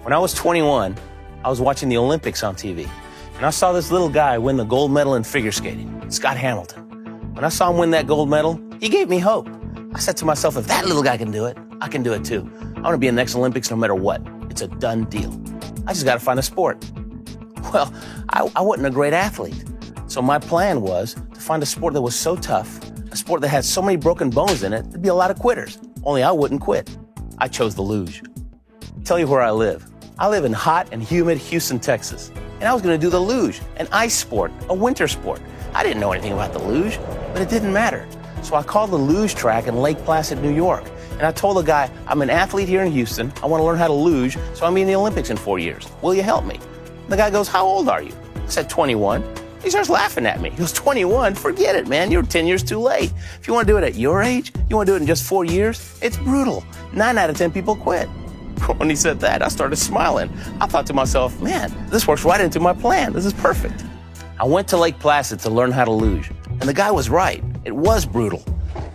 When I was 21, I was watching the Olympics on TV. And I saw this little guy win the gold medal in figure skating, Scott Hamilton. When I saw him win that gold medal, he gave me hope. I said to myself, if that little guy can do it, I can do it too. I want to be in the next Olympics no matter what. It's a done deal. I just got to find a sport. Well, I wasn't a great athlete. So my plan was to find a sport that was so tough, a sport that had so many broken bones in it, there'd be a lot of quitters. Only I wouldn't quit. I chose the luge. Tell you where I live. I live in hot and humid Houston, Texas. And I was going to do the luge, an ice sport, a winter sport. I didn't know anything about the luge, but it didn't matter. So I called the luge track in Lake Placid, New York. And I told the guy, I'm an athlete here in Houston. I want to learn how to luge, so I'm in the Olympics in 4 years. Will you help me? The guy goes, how old are you? I said, 21. He starts laughing at me. He goes, 21? Forget it, man. You're 10 years too late. If you want to do it at your age, you want to do it in just 4 years, it's brutal. 9 out of 10 people quit. When he said that, I started smiling. I thought to myself, man, this works right into my plan. This is perfect. I went to Lake Placid to learn how to luge. And the guy was right. It was brutal.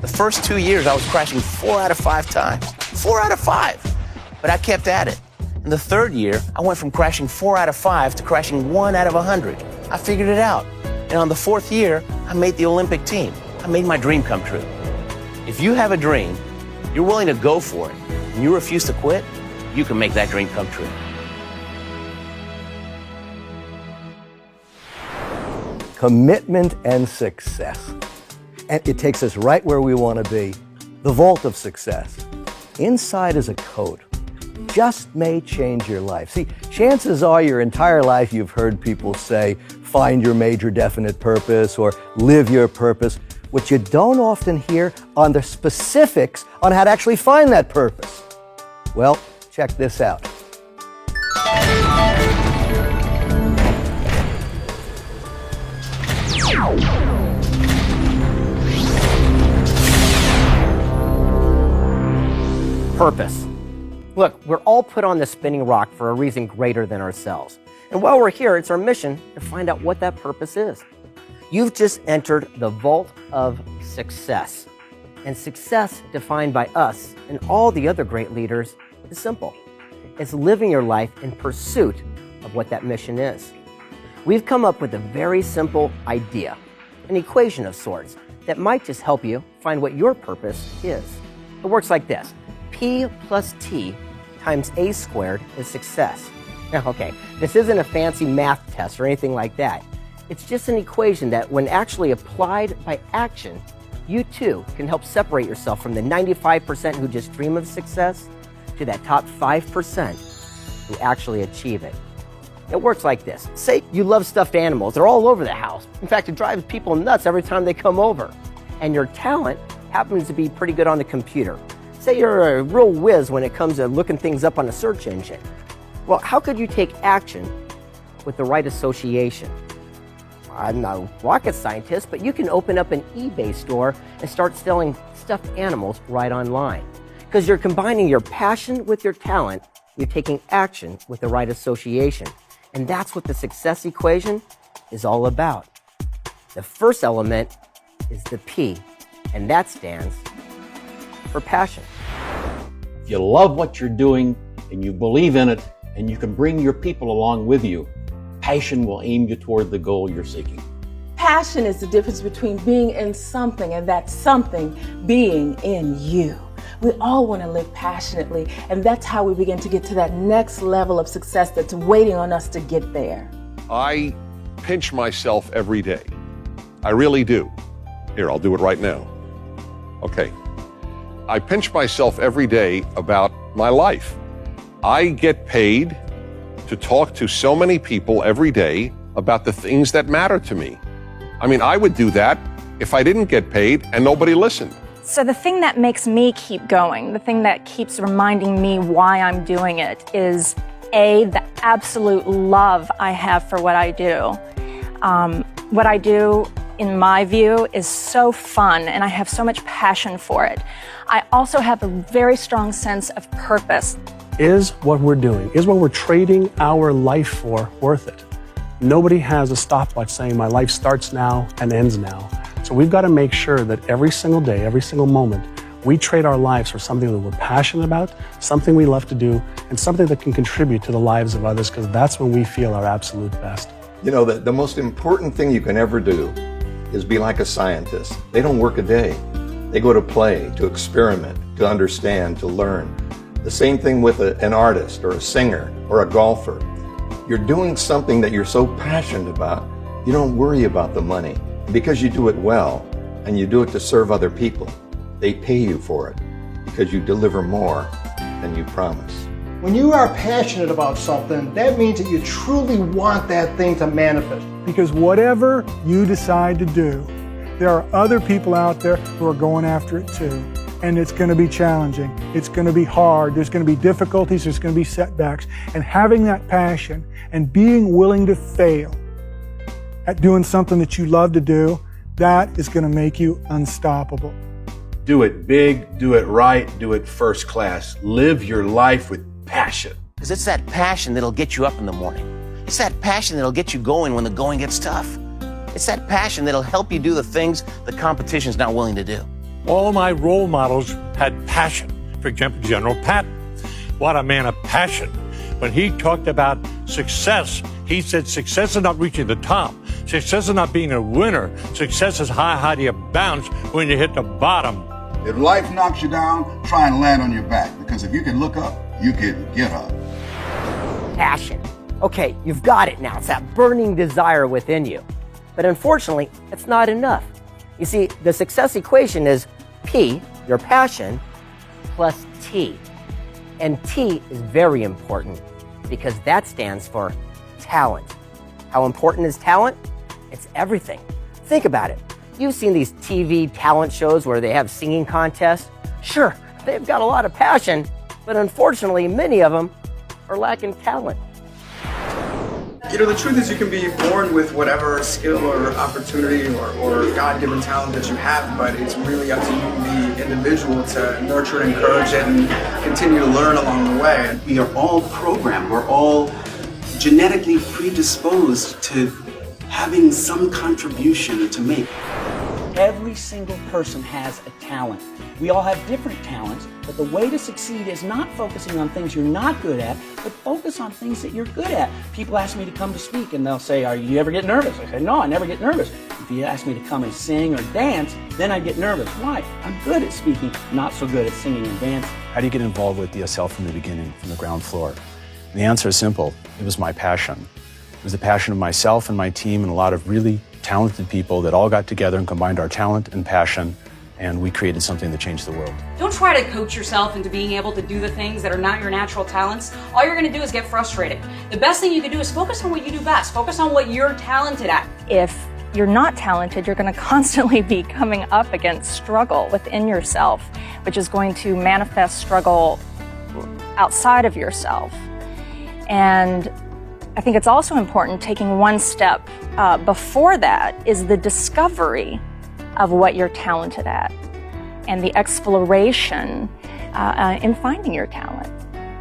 The first 2 years, I was crashing 4 out of 5 times. 4 out of 5. But I kept at it. In the third year, I went from crashing 4 out of 5 to crashing 1 out of 100. I figured it out. And on the fourth year, I made the Olympic team. I made my dream come true. If you have a dream, you're willing to go for it, and you refuse to quit, you can make that dream come true. Commitment and success. And it takes us right where we want to be, the vault of success. Inside is a code. Just may change your life. See, chances are your entire life you've heard people say, find your major definite purpose or live your purpose. What you don't often hear are the specifics on how to actually find that purpose. Well, check this out. Purpose. Look, we're all put on this spinning rock for a reason greater than ourselves. And while we're here, it's our mission to find out what that purpose is. You've just entered the vault of success. And success, defined by us and all the other great leaders, is simple. It's living your life in pursuit of what that mission is. We've come up with a very simple idea, an equation of sorts, that might just help you find what your purpose is. It works like this. P plus T times A squared is success. Now, okay, this isn't a fancy math test or anything like that. It's just an equation that, when actually applied by action, you too can help separate yourself from the 95% who just dream of success to that top 5% who actually achieve it. It works like this. Say you love stuffed animals. They're all over the house. In fact, it drives people nuts every time they come over. And your talent happens to be pretty good on the computer. Say you're a real whiz when it comes to looking things up on a search engine. Well, how could you take action with the right association? I'm not a rocket scientist, but you can open up an eBay store and start selling stuffed animals right online. Because you're combining your passion with your talent, you're taking action with the right association. And that's what the success equation is all about. The first element is the P, and that stands for passion. If you love what you're doing and you believe in it and you can bring your people along with you, passion will aim you toward the goal you're seeking. Passion is the difference between being in something and that something being in you. We all want to live passionately, and that's how we begin to get to that next level of success that's waiting on us to get there. I pinch myself every day. I really do. Here, I'll do it right now. Okay. I pinch myself every day about my life. I get paid to talk to so many people every day about the things that matter to me. I mean, I would do that if I didn't get paid and nobody listened. So the thing that makes me keep going, the thing that keeps reminding me why I'm doing it is, A, the absolute love I have for what I do. What I do, in my view, is so fun, and I have so much passion for it. I also have a very strong sense of purpose. Is what we're doing, is what we're trading our life for worth it? Nobody has a stopwatch saying my life starts now and ends now. So we've got to make sure that every single day, every single moment, we trade our lives for something that we're passionate about, something we love to do, and something that can contribute to the lives of others, because that's when we feel our absolute best. You know, the most important thing you can ever do is be like a scientist. They don't work a day. They go to play, to experiment, to understand, to learn. The same thing with an artist or a singer or a golfer. You're doing something that you're so passionate about, you don't worry about the money. Because you do it well, and you do it to serve other people, they pay you for it, because you deliver more than you promise. When you are passionate about something, that means that you truly want that thing to manifest. Because whatever you decide to do, there are other people out there who are going after it too. And it's going to be challenging. It's going to be hard. There's going to be difficulties. There's going to be setbacks. And having that passion and being willing to fail at doing something that you love to do, that is going to make you unstoppable. Do it big, do it right, do it first class. Live your life with passion. Because it's that passion that'll get you up in the morning. It's that passion that'll get you going when the going gets tough. It's that passion that'll help you do the things the competition's not willing to do. All my role models had passion. For example, General Patton. What a man of passion. When he talked about success, he said success is not reaching the top. Success is not being a winner. Success is how do you bounce when you hit the bottom. If life knocks you down, try and land on your back, because if you can look up, you can get up. Passion. Okay, you've got it now. It's that burning desire within you. But unfortunately, it's not enough. You see, the success equation is P, your passion, plus T. And T is very important because that stands for talent. How important is talent? It's everything. Think about it. You've seen these TV talent shows where they have singing contests. Sure, they've got a lot of passion, but unfortunately, many of them are lacking talent. You know, the truth is you can be born with whatever skill or opportunity or God-given talent that you have, but it's really up to you, the individual, to nurture and encourage it and continue to learn along the way. We are all programmed. We're all genetically predisposed to having some contribution to make. Every single person has a talent. We all have different talents, but the way to succeed is not focusing on things you're not good at, but focus on things that you're good at. People ask me to come to speak and they'll say, "Are you ever get nervous?" I say, "No, I never get nervous." If you ask me to come and sing or dance, then I get nervous. Why? I'm good at speaking, not so good at singing and dancing. How do you get involved with DSL from the beginning, from the ground floor? And the answer is simple. It was my passion. It was the passion of myself and my team and a lot of really talented people that all got together and combined our talent and passion, and we created something that changed the world. Don't try to coach yourself into being able to do the things that are not your natural talents. All you're going to do is get frustrated. The best thing you can do is focus on what you do best. Focus on what you're talented at. If you're not talented, you're going to constantly be coming up against struggle within yourself, which is going to manifest struggle outside of yourself. And I think it's also important taking one step before that is the discovery of what you're talented at and the exploration in finding your talent.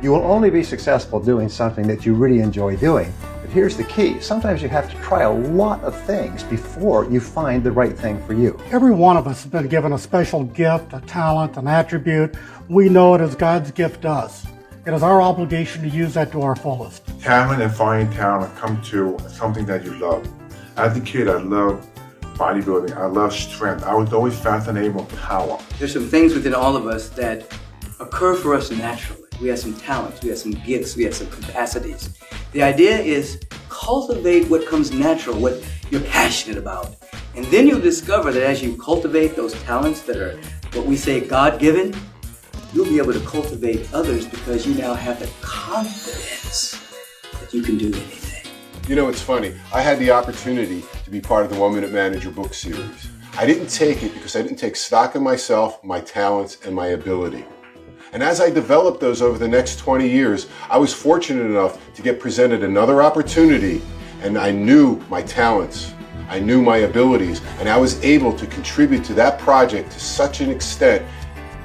You will only be successful doing something that you really enjoy doing. But here's the key. Sometimes you have to try a lot of things before you find the right thing for you. Every one of us has been given a special gift, a talent, an attribute. We know it as God's gift to us. It is our obligation to use that to our fullest. Talent and finding talent come to something that you love. As a kid, I loved bodybuilding. I loved strength. I was always fascinated with power. There's some things within all of us that occur for us naturally. We have some talents, we have some gifts, we have some capacities. The idea is cultivate what comes natural, what you're passionate about. And then you'll discover that as you cultivate those talents that are what we say God-given, you'll be able to cultivate others because you now have the confidence that you can do anything. You know, it's funny. I had the opportunity to be part of the 1 Minute Manager book series. I didn't take it because I didn't take stock in myself, my talents, and my ability. And as I developed those over the next 20 years, I was fortunate enough to get presented another opportunity, and I knew my talents, I knew my abilities, and I was able to contribute to that project to such an extent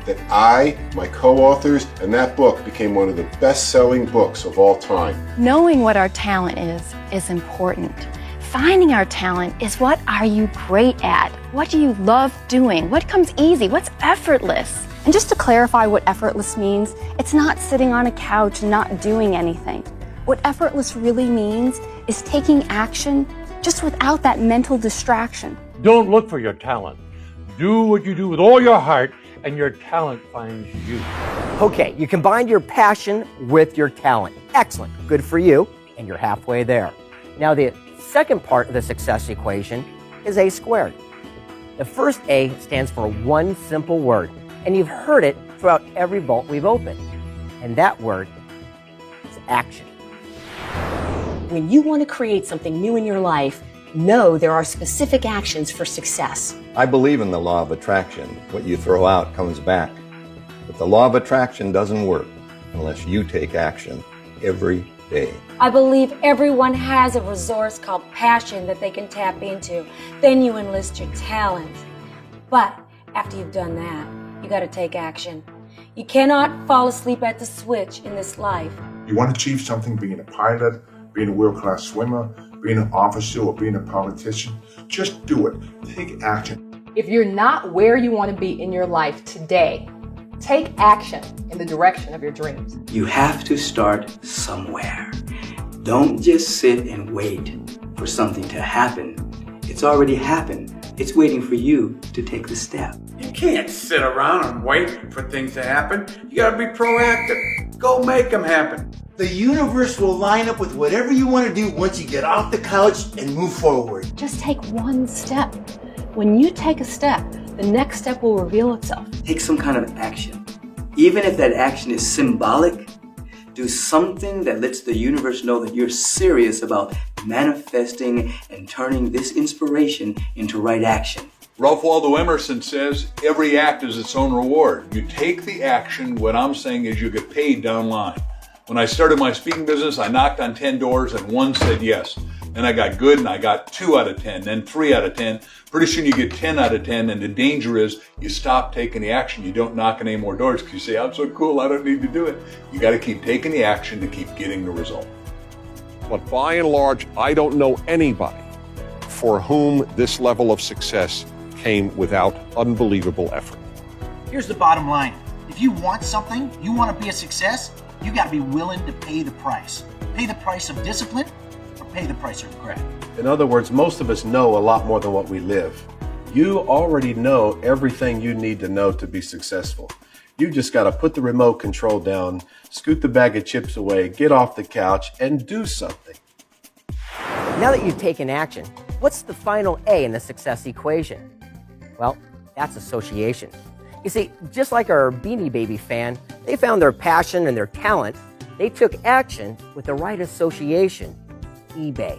that I, my co-authors, and that book became one of the best-selling books of all time. Knowing what our talent is important. Finding our talent is what are you great at? What do you love doing? What comes easy? What's effortless? And just to clarify what effortless means, it's not sitting on a couch not doing anything. What effortless really means is taking action just without that mental distraction. Don't look for your talent. Do what you do with all your heart, and your talent finds you. Okay, you combined your passion with your talent. Excellent. Good for you, and you're halfway there. Now, the second part of the success equation is A squared. The first A stands for one simple word, and you've heard it throughout every vault we've opened. And that word is action. When you want to create something new in your life, know there are specific actions for success. I believe in the law of attraction. What you throw out comes back. But the law of attraction doesn't work unless you take action every day. I believe everyone has a resource called passion that they can tap into. Then you enlist your talent. But after you've done that, you got to take action. You cannot fall asleep at the switch in this life. You want to achieve something, being a pilot, being a world-class swimmer, being an officer, or being a politician, just do it. Take action. If you're not where you want to be in your life today, take action in the direction of your dreams. You have to start somewhere. Don't just sit and wait for something to happen. It's already happened. It's waiting for you to take the step. You can't sit around and wait for things to happen. You gotta be proactive. Go make them happen. The universe will line up with whatever you want to do once you get off the couch and move forward. Just take one step. When you take a step, the next step will reveal itself. Take some kind of action. Even if that action is symbolic, do something that lets the universe know that you're serious about manifesting and turning this inspiration into right action. Ralph Waldo Emerson says, every act is its own reward. You take the action, what I'm saying is you get paid down the line. When I started my speaking business, I knocked on 10 doors and one said yes. Then I got good and I got 2 out of 10, then 3 out of 10. Pretty soon you get 10 out of 10, and the danger is you stop taking the action. You don't knock on any more doors because you say, I'm so cool, I don't need to do it. You got to keep taking the action to keep getting the result. But by and large, I don't know anybody for whom this level of success came without unbelievable effort. Here's the bottom line. If you want something, you want to be a success, you got to be willing to pay the price. Pay the price of discipline or pay the price of regret. In other words, most of us know a lot more than what we live. You already know everything you need to know to be successful. You just got to put the remote control down, scoot the bag of chips away, get off the couch, and do something. Now that you've taken action, what's the final A in the success equation? Well, that's association. You see, just like our Beanie Baby fan, they found their passion and their talent. They took action with the right association, eBay.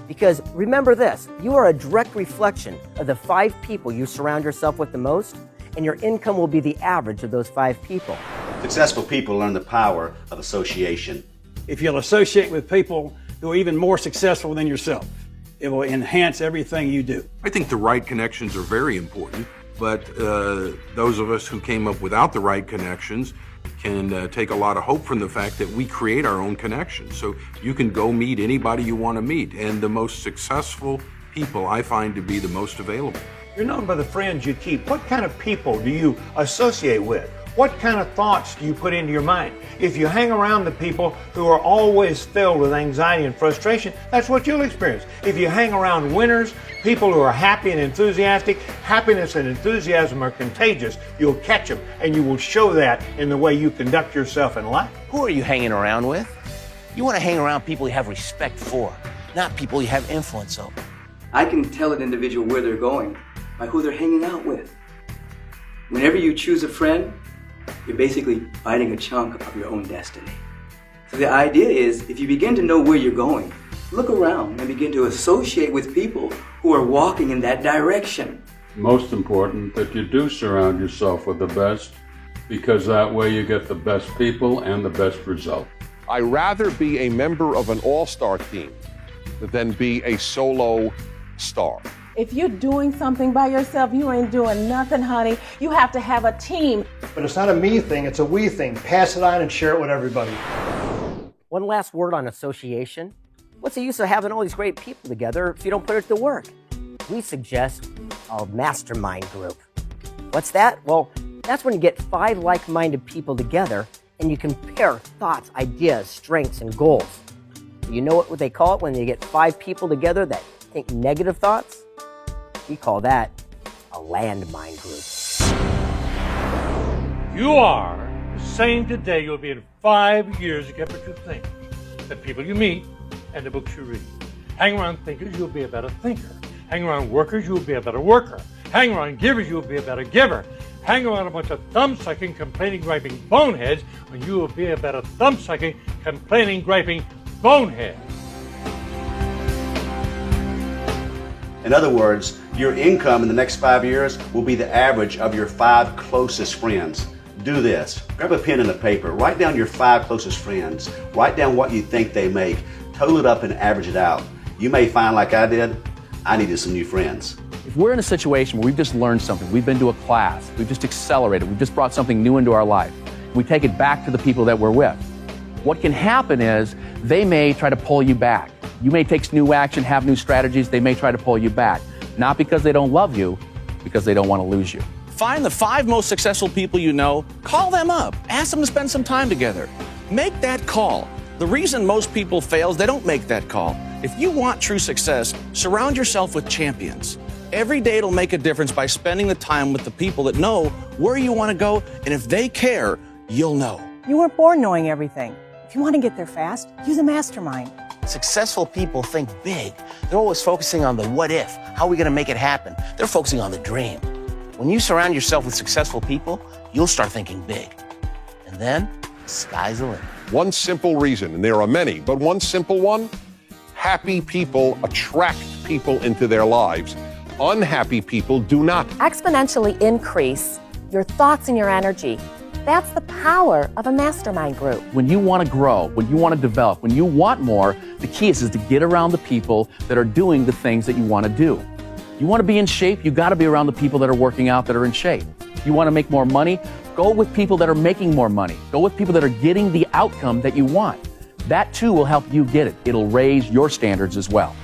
Because remember this, you are a direct reflection of the 5 people you surround yourself with the most, and your income will be the average of those 5 people. Successful people learn the power of association. If you'll associate with people who are even more successful than yourself, it will enhance everything you do. I think the right connections are very important, but those of us who came up without the right connections can take a lot of hope from the fact that we create our own connections. So you can go meet anybody you want to meet, and the most successful people I find to be the most available. You're known by the friends you keep. What kind of people do you associate with? What kind of thoughts do you put into your mind? If you hang around the people who are always filled with anxiety and frustration, that's what you'll experience. If you hang around winners, people who are happy and enthusiastic, happiness and enthusiasm are contagious. You'll catch them, and you will show that in the way you conduct yourself in life. Who are you hanging around with? You want to hang around people you have respect for, not people you have influence over. I can tell an individual where they're going by who they're hanging out with. Whenever you choose a friend, you're basically biting a chunk of your own destiny. So the idea is, if you begin to know where you're going, look around and begin to associate with people who are walking in that direction. Most important that you do surround yourself with the best, because that way you get the best people and the best result. I'd rather be a member of an all-star team than be a solo star. If you're doing something by yourself, you ain't doing nothing, honey. You have to have a team. But it's not a me thing, it's a we thing. Pass it on and share it with everybody. One last word on association. What's the use of having all these great people together if you don't put it to work? We suggest a mastermind group. What's that? Well, that's when you get 5 like-minded people together and you compare thoughts, ideas, strengths, and goals. You know what they call it when you get 5 people together that think negative thoughts? We call that a landmine group. You are the same today you'll be in 5 years to get what you think. The people you meet and the books you read. Hang around thinkers, you'll be a better thinker. Hang around workers, you'll be a better worker. Hang around givers, you'll be a better giver. Hang around a bunch of thumb-sucking, complaining, griping boneheads, and you will be a better thumb-sucking, complaining, griping bonehead. In other words, your income in the next 5 years will be the average of your 5 closest friends. Do this. Grab a pen and a paper. Write down your 5 closest friends. Write down what you think they make. Total it up and average it out. You may find, like I did, I needed some new friends. If we're in a situation where we've just learned something, we've been to a class, we've just accelerated, we've just brought something new into our life, we take it back to the people that we're with. What can happen is they may try to pull you back. You may take new action, have new strategies, they may try to pull you back. Not because they don't love you, because they don't want to lose you. Find the 5 most successful people you know, call them up, ask them to spend some time together. Make that call. The reason most people fail is they don't make that call. If you want true success, surround yourself with champions. Every day it'll make a difference by spending the time with the people that know where you want to go, and if they care, you'll know. You weren't born knowing everything. If you want to get there fast, use a mastermind. Successful people think big. They're always focusing on the what if, how are we going to make it happen? They're focusing on the dream. When you surround yourself with successful people, you'll start thinking big. And then, sky's the limit. One simple reason, and there are many, but one simple one, happy people attract people into their lives. Unhappy people do not. Exponentially increase your thoughts and your energy. That's the power of a mastermind group. When you want to grow, when you want to develop, when you want more, the key is to get around the people that are doing the things that you want to do. You want to be in shape, you got to be around the people that are working out, that are in shape. You want to make more money, go with people that are making more money. Go with people that are getting the outcome that you want. That too will help you get it. It'll raise your standards as well.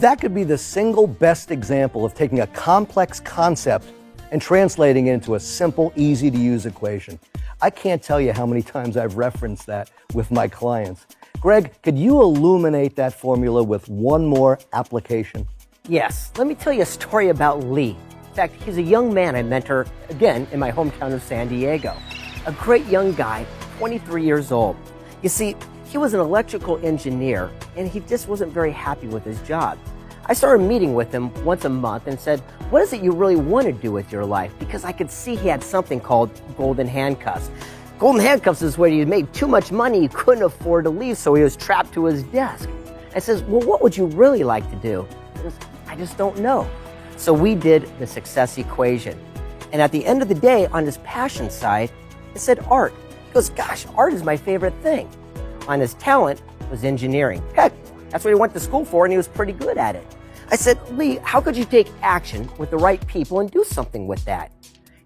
That could be the single best example of taking a complex concept and translating it into a simple, easy-to-use equation. I can't tell you how many times I've referenced that with my clients. Greg, could you illuminate that formula with one more application? Yes, let me tell you a story about Lee. In fact, he's a young man I mentor, again, in my hometown of San Diego. A great young guy, 23 years old. You see, he was an electrical engineer, and he just wasn't very happy with his job. I started meeting with him once a month and said, what is it you really want to do with your life? Because I could see he had something called golden handcuffs. Golden handcuffs is where he made too much money, he couldn't afford to leave, so he was trapped to his desk. I says, well, what would you really like to do? He goes, I just don't know. So we did the success equation. And at the end of the day, on his passion side, it said art. He goes, gosh, art is my favorite thing. On his talent was engineering. Heck, that's what he went to school for, and he was pretty good at it. I said, Lee, how could you take action with the right people and do something with that?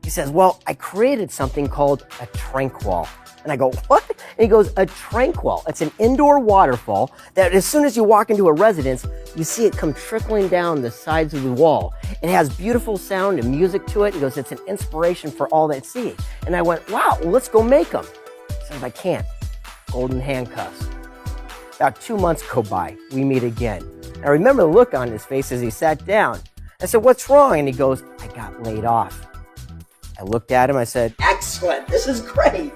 He says, well, I created something called a tranquil. And I go, what? And he goes, a tranquil. It's an indoor waterfall that as soon as you walk into a residence, you see it come trickling down the sides of the wall. It has beautiful sound and music to it. He goes, it's an inspiration for all that see. And I went, wow, well, let's go make them. He says, I can't. Golden handcuffs. About 2 months go by. We meet again. I remember the look on his face as he sat down. I said, what's wrong? And he goes, I got laid off. I looked at him. I said, excellent. This is great.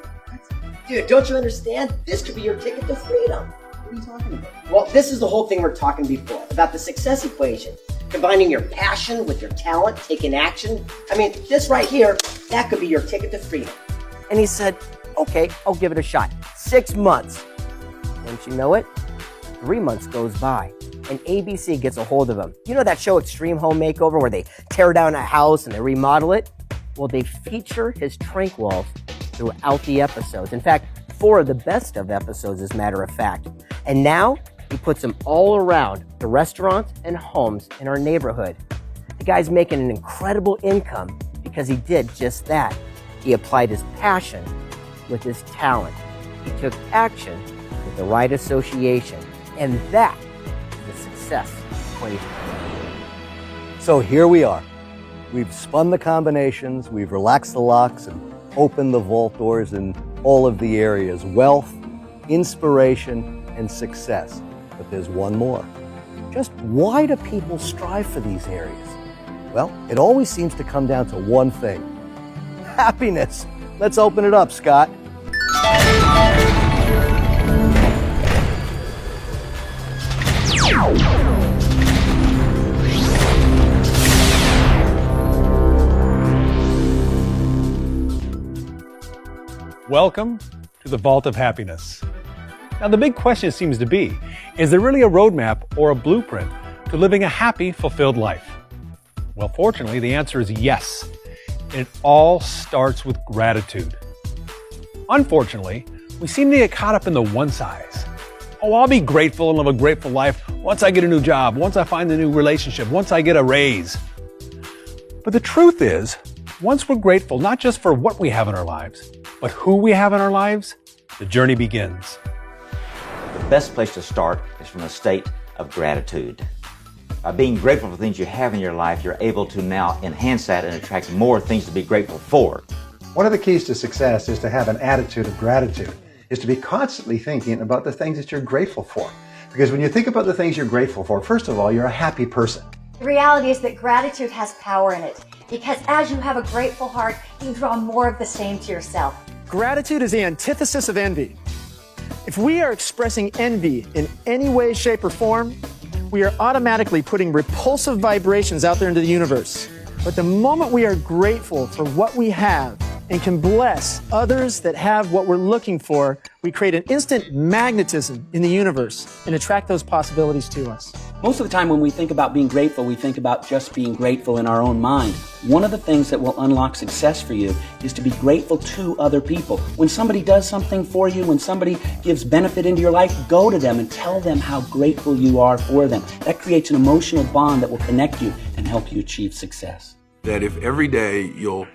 Dude, don't you understand? This could be your ticket to freedom. What are you talking about? Well, this is the whole thing we're talking before, about the success equation. Combining your passion with your talent, taking action. I mean, this right here, that could be your ticket to freedom. And he said, okay, I'll give it a shot. 6 months. Don't you know it? 3 months goes by, and ABC gets a hold of him. You know that show Extreme Home Makeover where they tear down a house and they remodel it? Well, they feature his tranquils throughout the episodes. In fact, 4 of the best of episodes, as a matter of fact. And now, he puts them all around the restaurants and homes in our neighborhood. The guy's making an incredible income because he did just that. He applied his passion with his talent. He took action with the right association. And that is the success equation. So here we are. We've spun the combinations, we've relaxed the locks and opened the vault doors in all of the areas: wealth, inspiration, and success. But there's one more. Just why do people strive for these areas? Well, it always seems to come down to one thing: happiness. Let's open it up, Scott. Welcome to the Vault of Happiness. Now, the big question seems to be, is there really a roadmap or a blueprint to living a happy, fulfilled life? Well, fortunately, the answer is yes. And it all starts with gratitude. Unfortunately, we seem to get caught up in the one size. Oh, I'll be grateful and live a grateful life once I get a new job, once I find a new relationship, once I get a raise. But the truth is, once we're grateful not just for what we have in our lives, but who we have in our lives, the journey begins. The best place to start is from a state of gratitude. By being grateful for things you have in your life, you're able to now enhance that and attract more things to be grateful for. One of the keys to success is to have an attitude of gratitude, is to be constantly thinking about the things that you're grateful for. Because when you think about the things you're grateful for, first of all, you're a happy person. The reality is that gratitude has power in it, because as you have a grateful heart, you draw more of the same to yourself. Gratitude is the antithesis of envy. If we are expressing envy in any way, shape, or form, we are automatically putting repulsive vibrations out there into the universe. But the moment we are grateful for what we have and can bless others that have what we're looking for, we create an instant magnetism in the universe and attract those possibilities to us. Most of the time when we think about being grateful, we think about just being grateful in our own mind. One of the things that will unlock success for you is to be grateful to other people. When somebody does something for you, when somebody gives benefit into your life, go to them and tell them how grateful you are for them. That creates an emotional bond that will connect you and help you achieve success. That if every day you'll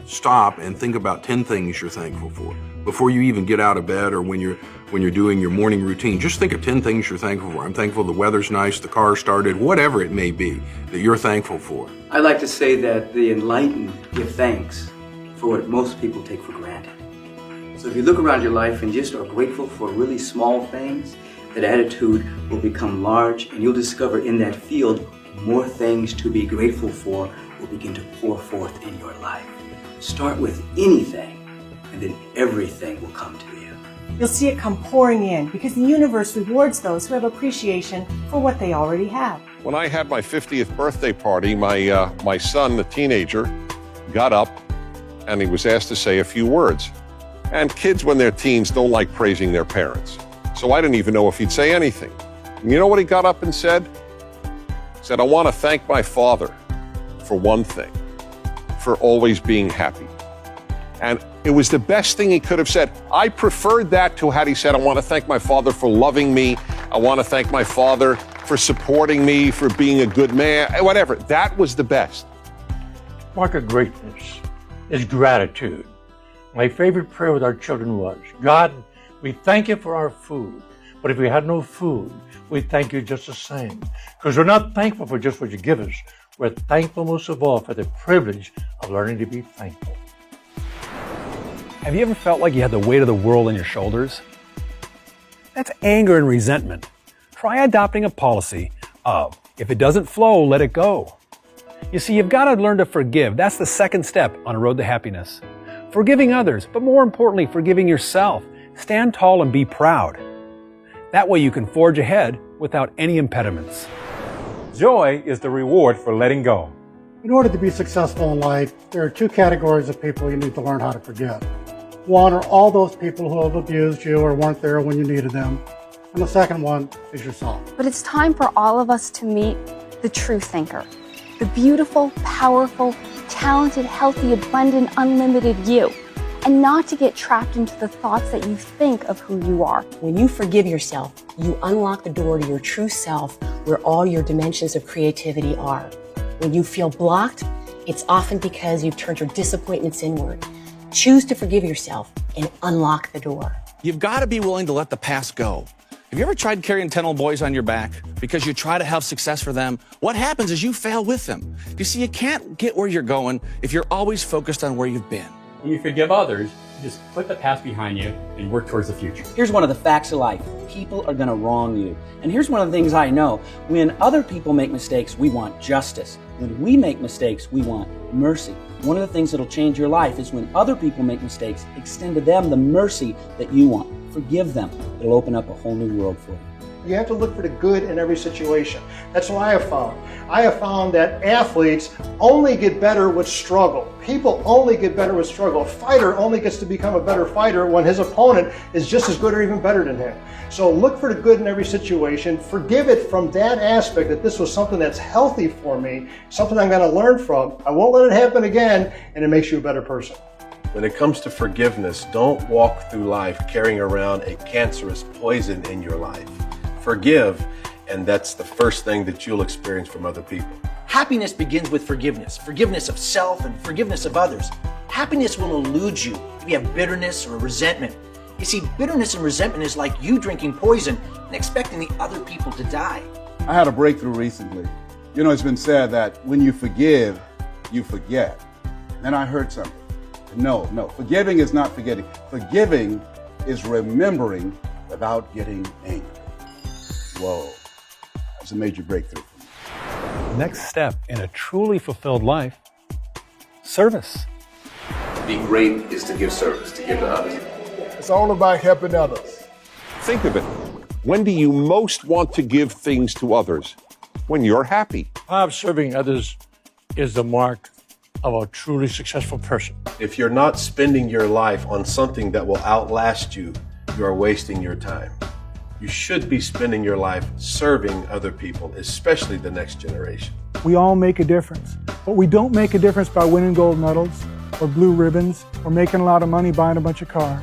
stop and think about 10 things you're thankful for. Before you even get out of bed or when you're doing your morning routine, just think of 10 things you're thankful for. I'm thankful the weather's nice, the car started, whatever it may be that you're thankful for. I like to say that the enlightened give thanks for what most people take for granted. So if you look around your life and just are grateful for really small things, that attitude will become large, and you'll discover in that field more things to be grateful for will begin to pour forth in your life. Start with anything, and then everything will come to you. You'll see it come pouring in because the universe rewards those who have appreciation for what they already have. When I had my 50th birthday party, my son, the teenager, got up and he was asked to say a few words. And kids, when they're teens, don't like praising their parents. So I didn't even know if he'd say anything. And you know what he got up and said? He said, I want to thank my father for one thing, for always being happy. And it was the best thing he could have said. I preferred that to had he said, I want to thank my father for loving me. I want to thank my father for supporting me, for being a good man, whatever. That was the best. Mark of greatness is gratitude. My favorite prayer with our children was, God, we thank you for our food, but if we had no food, we thank you just the same. Because we're not thankful for just what you give us. We're thankful most of all for the privilege of learning to be thankful. Have you ever felt like you had the weight of the world on your shoulders? That's anger and resentment. Try adopting a policy of, if it doesn't flow, let it go. You see, you've got to learn to forgive. That's the second step on a road to happiness. Forgiving others, but more importantly, forgiving yourself. Stand tall and be proud. That way you can forge ahead without any impediments. Joy is the reward for letting go. In order to be successful in life, there are two categories of people you need to learn how to forgive. One are all those people who have abused you or weren't there when you needed them. And the second one is yourself. But it's time for all of us to meet the true thinker. The beautiful, powerful, talented, healthy, abundant, unlimited you. And not to get trapped into the thoughts that you think of who you are. When you forgive yourself, you unlock the door to your true self where all your dimensions of creativity are. When you feel blocked, it's often because you've turned your disappointments inward. Choose to forgive yourself and unlock the door. You've got to be willing to let the past go. Have you ever tried carrying 10 old boys on your back because you try to have success for them? What happens is you fail with them. You see, you can't get where you're going if you're always focused on where you've been. When you forgive others, you just put the past behind you and work towards the future. Here's one of the facts of life. People are going to wrong you. And here's one of the things I know. When other people make mistakes, we want justice. When we make mistakes, we want mercy. One of the things that'll change your life is when other people make mistakes, extend to them the mercy that you want. Forgive them. It'll open up a whole new world for you. You have to look for the good in every situation. That's what I have found. I have found that athletes only get better with struggle. People only get better with struggle. A fighter only gets to become a better fighter when his opponent is just as good or even better than him. So look for the good in every situation. Forgive it from that aspect that this was something that's healthy for me, something I'm going to learn from. I won't let it happen again, and it makes you a better person. When it comes to forgiveness, don't walk through life carrying around a cancerous poison in your life. Forgive, and that's the first thing that you'll experience from other people. Happiness begins with forgiveness. Forgiveness of self and forgiveness of others. Happiness will elude you if you have bitterness or resentment. You see, bitterness and resentment is like you drinking poison and expecting the other people to die. I had a breakthrough recently. You know, it's been said that when you forgive, you forget. Then I heard something. No, forgiving is not forgetting. Forgiving is remembering without getting angry. Whoa, that's a major breakthrough for me. Next step in a truly fulfilled life, service. Being great is to give service, to give to others. It's all about helping others. Think of it. When do you most want to give things to others? When you're happy. Serving others is the mark of a truly successful person. If you're not spending your life on something that will outlast you, you are wasting your time. You should be spending your life serving other people, especially the next generation. We all make a difference, but we don't make a difference by winning gold medals or blue ribbons or making a lot of money buying a bunch of cars.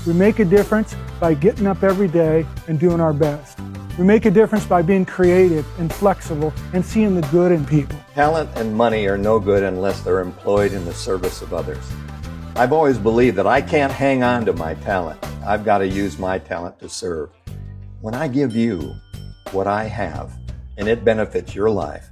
We make a difference by getting up every day and doing our best. We make a difference by being creative and flexible and seeing the good in people. Talent and money are no good unless they're employed in the service of others. I've always believed that I can't hang on to my talent. I've got to use my talent to serve. When I give you what I have and it benefits your life,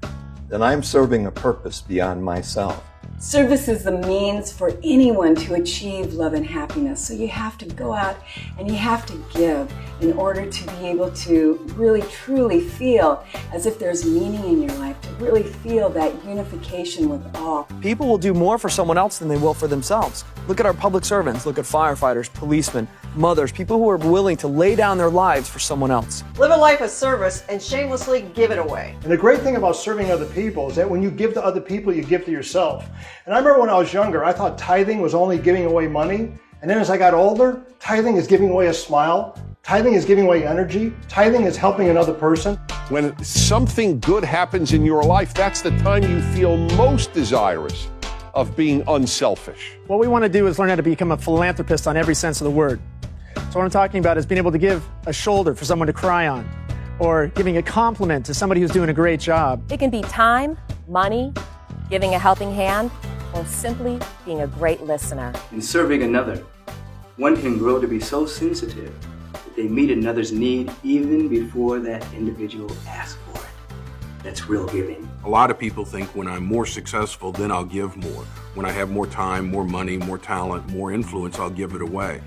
then I'm serving a purpose beyond myself. Service is the means for anyone to achieve love and happiness. So you have to go out and you have to give in order to be able to really truly feel as if there's meaning in your life, to really feel that unification with all. People will do more for someone else than they will for themselves. Look at our public servants, look at firefighters, policemen, mothers, people who are willing to lay down their lives for someone else. Live a life of service and shamelessly give it away. And the great thing about serving other people is that when you give to other people, you give to yourself. And I remember when I was younger, I thought tithing was only giving away money. And then as I got older, tithing is giving away a smile. Tithing is giving away energy. Tithing is helping another person. When something good happens in your life, that's the time you feel most desirous of being unselfish. What we want to do is learn how to become a philanthropist on every sense of the word. So what I'm talking about is being able to give a shoulder for someone to cry on, or giving a compliment to somebody who's doing a great job. It can be time, money, giving a helping hand, or simply being a great listener. In serving another, one can grow to be so sensitive that they meet another's need even before that individual asks for it. That's real giving. A lot of people think when I'm more successful, then I'll give more. When I have more time, more money, more talent, more influence, I'll give it away.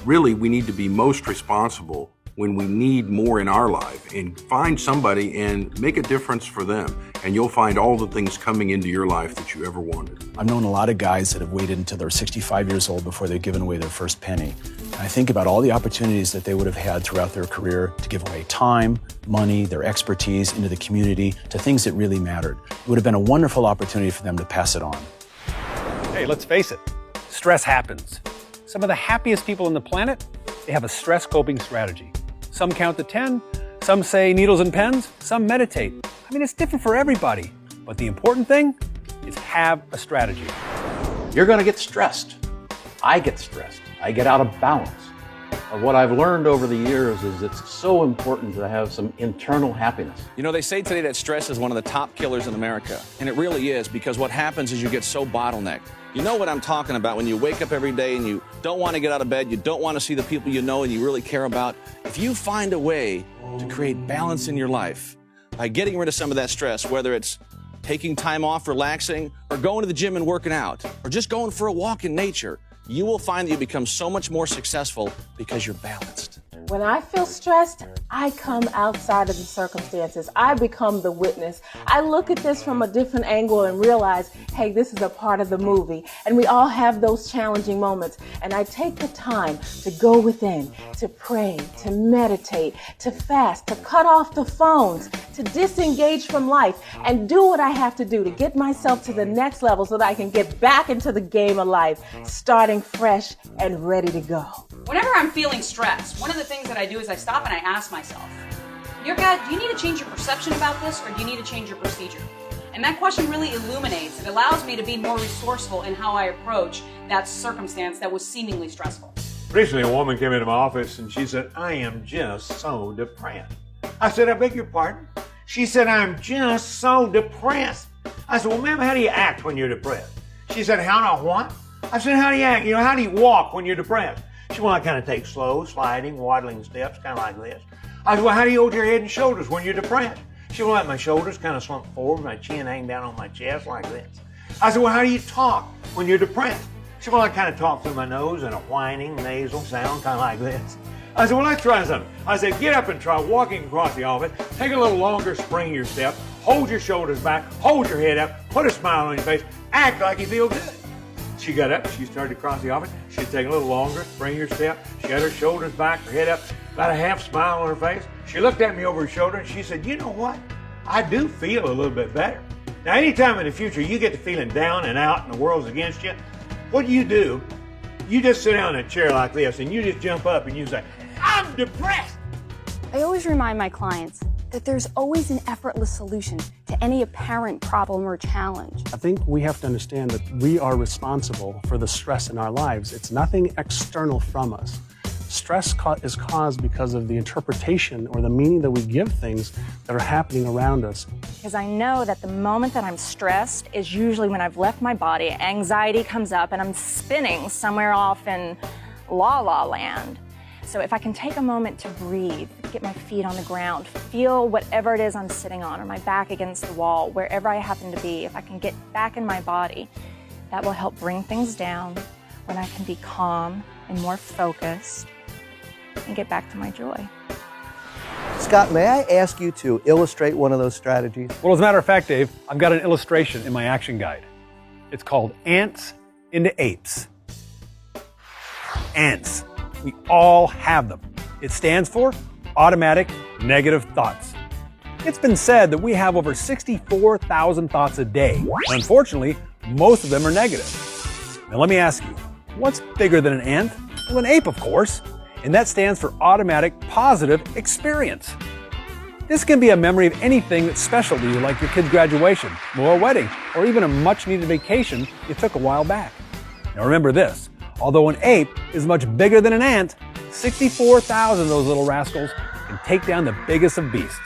Really, we need to be most responsible when we need more in our life, and find somebody and make a difference for them. And you'll find all the things coming into your life that you ever wanted. I've known a lot of guys that have waited until they're 65 years old before they've given away their first penny. And I think about all the opportunities that they would have had throughout their career to give away time, money, their expertise into the community to things that really mattered. It would have been a wonderful opportunity for them to pass it on. Hey, let's face it, stress happens. Some of the happiest people on the planet, they have a stress coping strategy. Some count to 10, some say needles and pens, some meditate. I mean, it's different for everybody. But the important thing is have a strategy. You're going to get stressed. I get stressed. I get out of balance. What I've learned over the years is it's so important to have some internal happiness. You know, they say today that stress is one of the top killers in America. And it really is, because what happens is you get so bottlenecked. You know what I'm talking about when you wake up every day and you don't want to get out of bed, you don't want to see the people you know and you really care about. If you find a way to create balance in your life by getting rid of some of that stress, whether it's taking time off, relaxing, or going to the gym and working out, or just going for a walk in nature, you will find that you become so much more successful because you're balanced. When I feel stressed, I come outside of the circumstances. I become the witness. I look at this from a different angle and realize, hey, this is a part of the movie. And we all have those challenging moments. And I take the time to go within, to pray, to meditate, to fast, to cut off the phones, to disengage from life, and do what I have to do to get myself to the next level so that I can get back into the game of life, starting fresh and ready to go. Whenever I'm feeling stressed, one of the things that I do is I stop and I ask myself, dear God, do you need to change your perception about this, or do you need to change your procedure? And that question really illuminates. It allows me to be more resourceful in how I approach that circumstance that was seemingly stressful. Recently, a woman came into my office and she said, I am just so depressed. I said, I beg your pardon? She said, I'm just so depressed. I said, well, ma'am, how do you act when you're depressed? She said, how do I what? I said, how do you act? You know, how do you walk when you're depressed? She said, well, I kind of take slow, sliding, waddling steps, kind of like this. I said, well, how do you hold your head and shoulders when you're depressed? She said, well, let my shoulders kind of slump forward, my chin hang down on my chest like this. I said, well, how do you talk when you're depressed? She said, well, I kind of talk through my nose in a whining, nasal sound, kind of like this. I said, well, let's try something. I said, get up and try walking across the office. Take a little longer, spring your step. Hold your shoulders back. Hold your head up. Put a smile on your face. Act like you feel good. She got up. She started to cross the office. She'd take a little longer, spring her step. She had her shoulders back, her head up, about a half smile on her face. She looked at me over her shoulder and she said, you know what? I do feel a little bit better. Now, anytime in the future you get to feeling down and out and the world's against you, what do? You just sit down in a chair like this and you just jump up and you say, I'm depressed. I always remind my clients that there's always an effortless solution to any apparent problem or challenge. I think we have to understand that we are responsible for the stress in our lives. It's nothing external from us. Stress is caused because of the interpretation or the meaning that we give things that are happening around us. Because I know that the moment that I'm stressed is usually when I've left my body, anxiety comes up, and I'm spinning somewhere off in la la land. So if I can take a moment to breathe, get my feet on the ground, feel whatever it is I'm sitting on or my back against the wall, wherever I happen to be, if I can get back in my body, that will help bring things down when I can be calm and more focused and get back to my joy. Scott, may I ask you to illustrate one of those strategies? Well, as a matter of fact, Dave, I've got an illustration in my action guide. It's called Ants into Apes. Ants. We all have them. It stands for automatic negative thoughts. It's been said that we have over 64,000 thoughts a day. And unfortunately, most of them are negative. Now let me ask you, what's bigger than an ant? Well, an ape, of course. And that stands for automatic positive experience. This can be a memory of anything that's special to you, like your kid's graduation, or a wedding, or even a much-needed vacation you took a while back. Now remember this. Although an ape is much bigger than an ant, 64,000 of those little rascals can take down the biggest of beasts.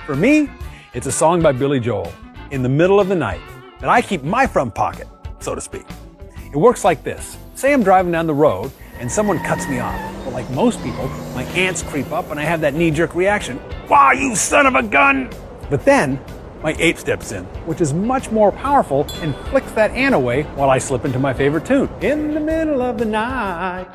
For me, it's a song by Billy Joel, In the Middle of the Night, that I keep in my front pocket, so to speak. It works like this. Say I'm driving down the road and someone cuts me off. Well, like most people, my ants creep up and I have that knee-jerk reaction, "Wow, you son of a gun!" But then, my ape steps in, which is much more powerful and flicks that ant away while I slip into my favorite tune, In the Middle of the Night.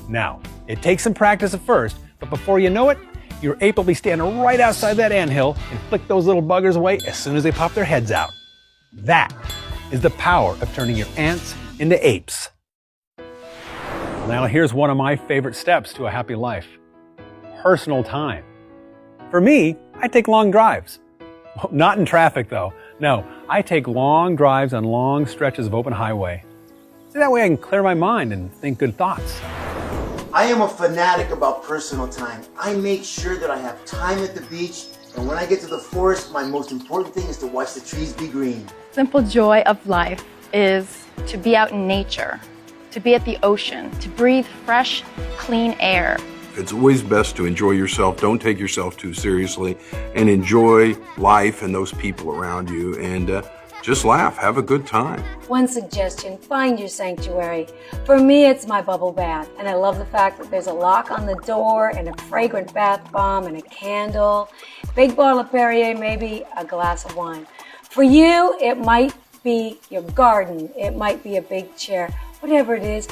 Now, it takes some practice at first, but before you know it, your ape will be standing right outside that anthill and flick those little buggers away as soon as they pop their heads out. That is the power of turning your ants into apes. Now here's one of my favorite steps to a happy life. Personal time. For me, I take long drives. Not in traffic, though. No, I take long drives on long stretches of open highway. So that way I can clear my mind and think good thoughts. I am a fanatic about personal time. I make sure that I have time at the beach, and when I get to the forest, my most important thing is to watch the trees be green. Simple joy of life is to be out in nature, to be at the ocean, to breathe fresh, clean air. It's always best to enjoy yourself. Don't take yourself too seriously, and enjoy life and those people around you, and just laugh, have a good time. One suggestion, find your sanctuary. For me, it's my bubble bath, and I love the fact that there's a lock on the door and a fragrant bath bomb and a candle, big bottle of Perrier, maybe a glass of wine. For you, it might be your garden, it might be a big chair, whatever it is,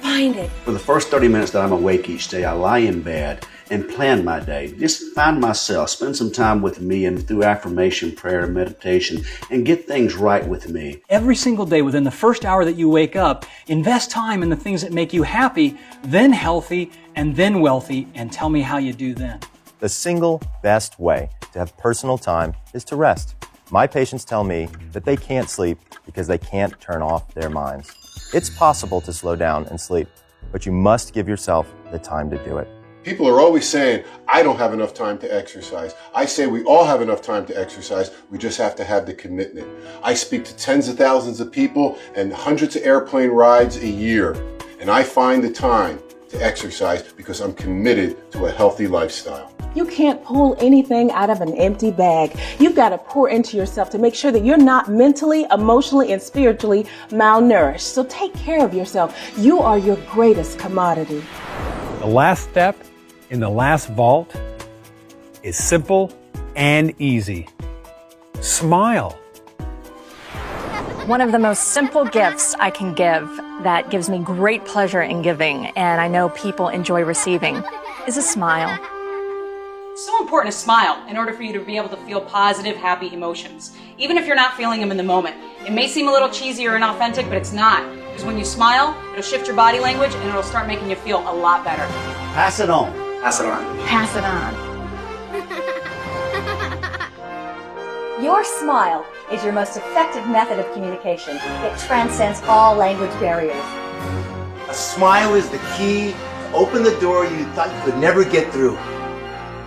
find it. For the first 30 minutes that I'm awake each day, I lie in bed and plan my day. Just find myself, spend some time with me, and through affirmation, prayer, and meditation, and get things right with me. Every single day, within the first hour that you wake up, invest time in the things that make you happy, then healthy, and then wealthy, and tell me how you do then. The single best way to have personal time is to rest. My patients tell me that they can't sleep because they can't turn off their minds. It's possible to slow down and sleep, but you must give yourself the time to do it. People are always saying, I don't have enough time to exercise. I say we all have enough time to exercise. We just have to have the commitment. I speak to tens of thousands of people and hundreds of airplane rides a year. And I find the time to exercise because I'm committed to a healthy lifestyle. You can't pull anything out of an empty bag. You've got to pour into yourself to make sure that you're not mentally, emotionally, and spiritually malnourished. So take care of yourself. You are your greatest commodity. The last step in the last vault is simple and easy. Smile. One of the most simple gifts I can give that gives me great pleasure in giving, and I know people enjoy receiving, is a smile. It's so important to smile in order for you to be able to feel positive, happy emotions, even if you're not feeling them in the moment. It may seem a little cheesy or inauthentic, but it's not. Because when you smile, it'll shift your body language and it'll start making you feel a lot better. Pass it on. Pass it on. Pass it on. Your smile is your most effective method of communication. It transcends all language barriers. A smile is the key to open the door you thought you could never get through.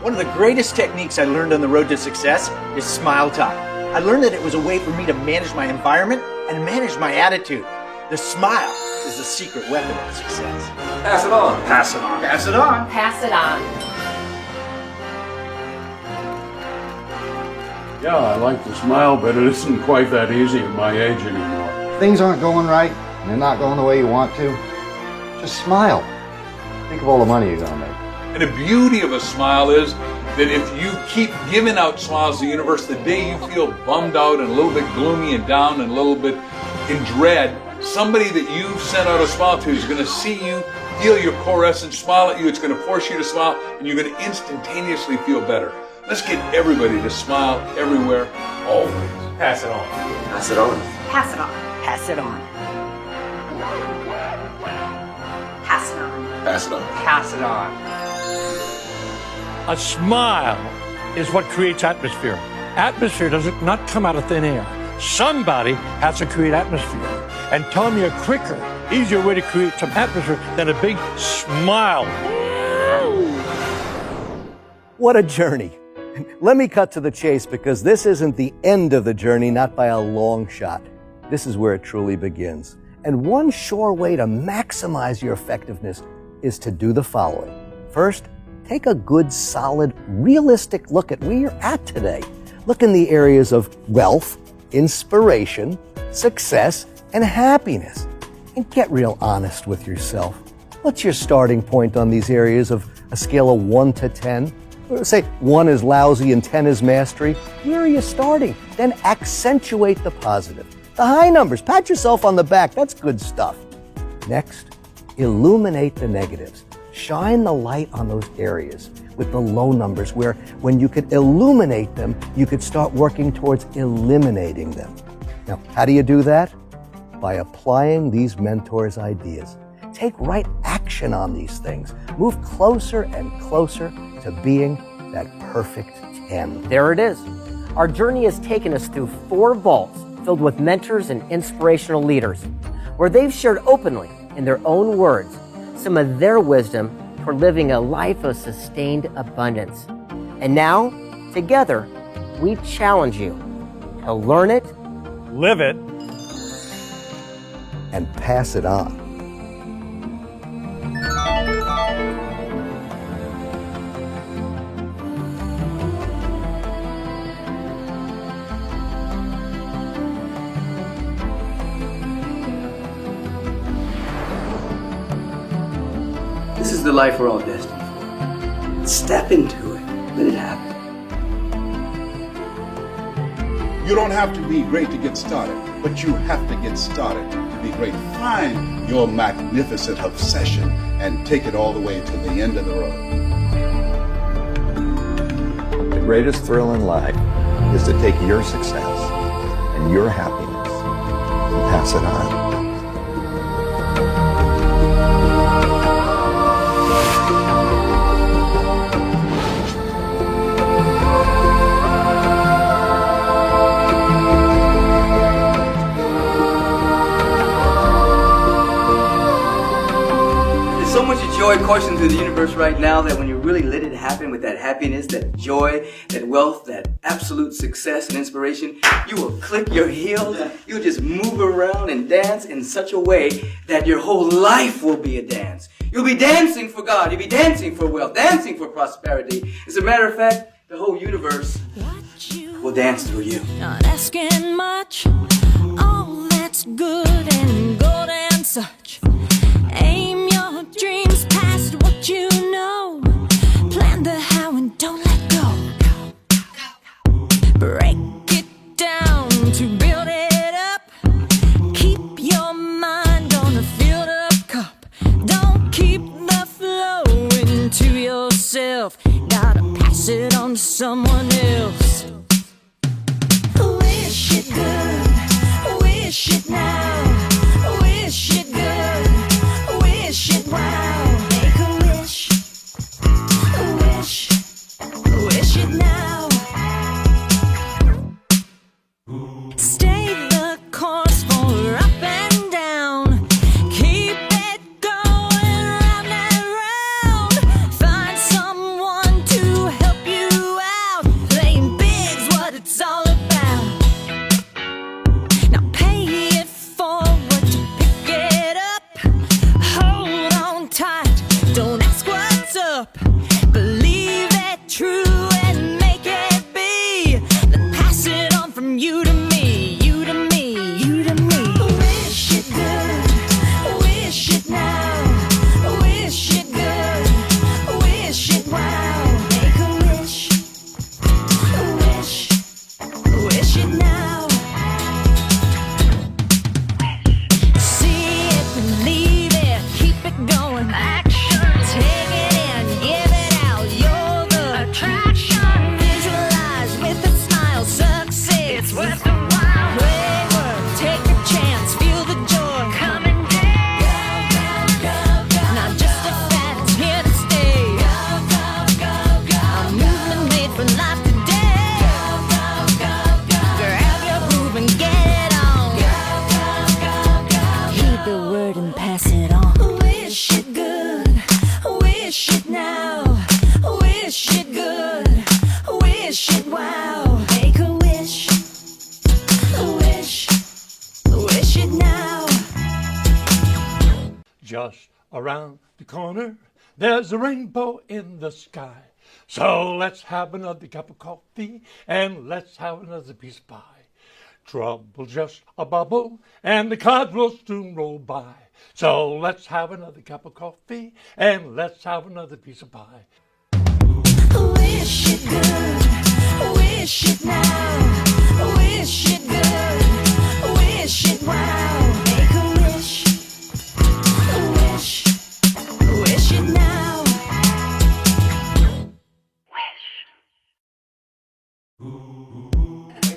One of the greatest techniques I learned on the road to success is Smile Talk. I learned that it was a way for me to manage my environment and manage my attitude. The smile is the secret weapon of success. Pass it on. Pass it on. Pass it on. Pass it on. Yeah, I like to smile, but it isn't quite that easy at my age anymore. Things aren't going right, and they're not going the way you want to. Just smile. Think of all the money you're going to make. And the beauty of a smile is that if you keep giving out smiles to the universe, the day you feel bummed out and a little bit gloomy and down and a little bit in dread, somebody that you've sent out a smile to is going to see you, feel your core essence, smile at you. It's going to force you to smile, and you're going to instantaneously feel better. Let's get everybody to smile everywhere, always. Pass it on. Pass it on. Pass it on. Pass it on. Pass it on. Pass it on. Pass it on. A smile is what creates atmosphere. Atmosphere doesn't not come out of thin air. Somebody has to create atmosphere. And tell me a quicker, easier way to create some atmosphere than a big smile. What a journey. Let me cut to the chase because this isn't the end of the journey, not by a long shot. This is where it truly begins. And one sure way to maximize your effectiveness is to do the following. First, take a good, solid, realistic look at where you're at today. Look in the areas of wealth, inspiration, success, and happiness. And get real honest with yourself. What's your starting point on these areas of a scale of 1 to 10? Say 1 is lousy and 10 is mastery. Where are you starting? Then accentuate the positive. The high numbers, pat yourself on the back. That's good stuff. Next, illuminate the negatives. Shine the light on those areas with the low numbers where when you could illuminate them, you could start working towards eliminating them. Now, how do you do that? By applying these mentors' ideas. Take right action on these things. Move closer and closer to being that perfect 10. There it is. Our journey has taken us through 4 vaults filled with mentors and inspirational leaders, where they've shared openly, in their own words, some of their wisdom for living a life of sustained abundance. And now, together, we challenge you to learn it, live it, and pass it on. This is the life we're all destined for. Step into it. Let it happen. You don't have to be great to get started, but you have to get started to be great. Find your magnificent obsession and take it all the way to the end of the road. The greatest thrill in life is to take your success and your happiness and pass it on. So much joy coursing through the universe right now that when you really let it happen with that happiness, that joy, that wealth, that absolute success and inspiration, you will click your heels, you'll just move around and dance in such a way that your whole life will be a dance. You'll be dancing for God, you'll be dancing for wealth, dancing for prosperity. As a matter of fact, the whole universe will dance through you. Not asking much, all that's good and gold and such. Aim your dreams past what you know. Plan the how and don't let go. Break it down to build it up. Keep your mind on a filled up cup. Don't keep the flow into yourself. Gotta pass it on to someone else. Wish it good, wish it now. Wish it good, wish it wow. Make a wish, wish, wish it now. Stay the course for up and down. Keep it going round and round. Find someone to help you out. Playing big's what it's all about. Now pay it forward. Wish it now, wish it good, wish it wow. Make a wish, wish, wish it now. Just around the corner, there's a rainbow in the sky. So let's have another cup of coffee and let's have another piece of pie. Trouble just a bubble and the clouds will soon roll by. So let's have another cup of coffee and let's have another piece of pie. Wish it good, wish it now, wish it good, wish it wow. Make a wish, wish, wish it now.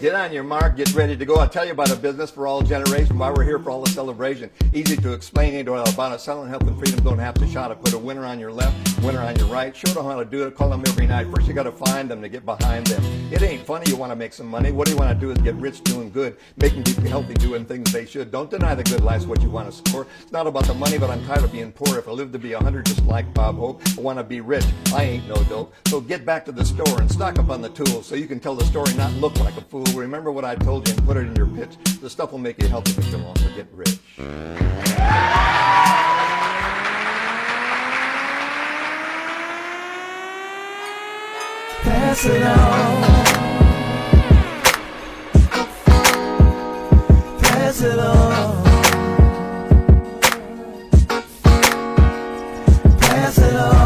Get on your mark, get ready to go. I'll tell you about a business for all generations, why we're here for all the celebration. Easy to explain, ain't all about it. Selling health and freedom, don't have to shout it. Put a winner on your left, winner on your right. Show them how to do it, call them every night. First you gotta find them to get behind them. It ain't funny, you wanna make some money. What do you wanna do is get rich doing good, making people healthy, doing things they should. Don't deny the good life's what you wanna score. It's not about the money, but I'm tired of being poor. If I live to be 100 just like Bob Hope, I wanna be rich, I ain't no dope. So get back to the store and stock up on the tools so you can tell the story, not look like a fool. Remember what I told you and put it in your pitch. The stuff will make you healthy, but you'll also get rich. Pass it on. Pass it on. Pass it on.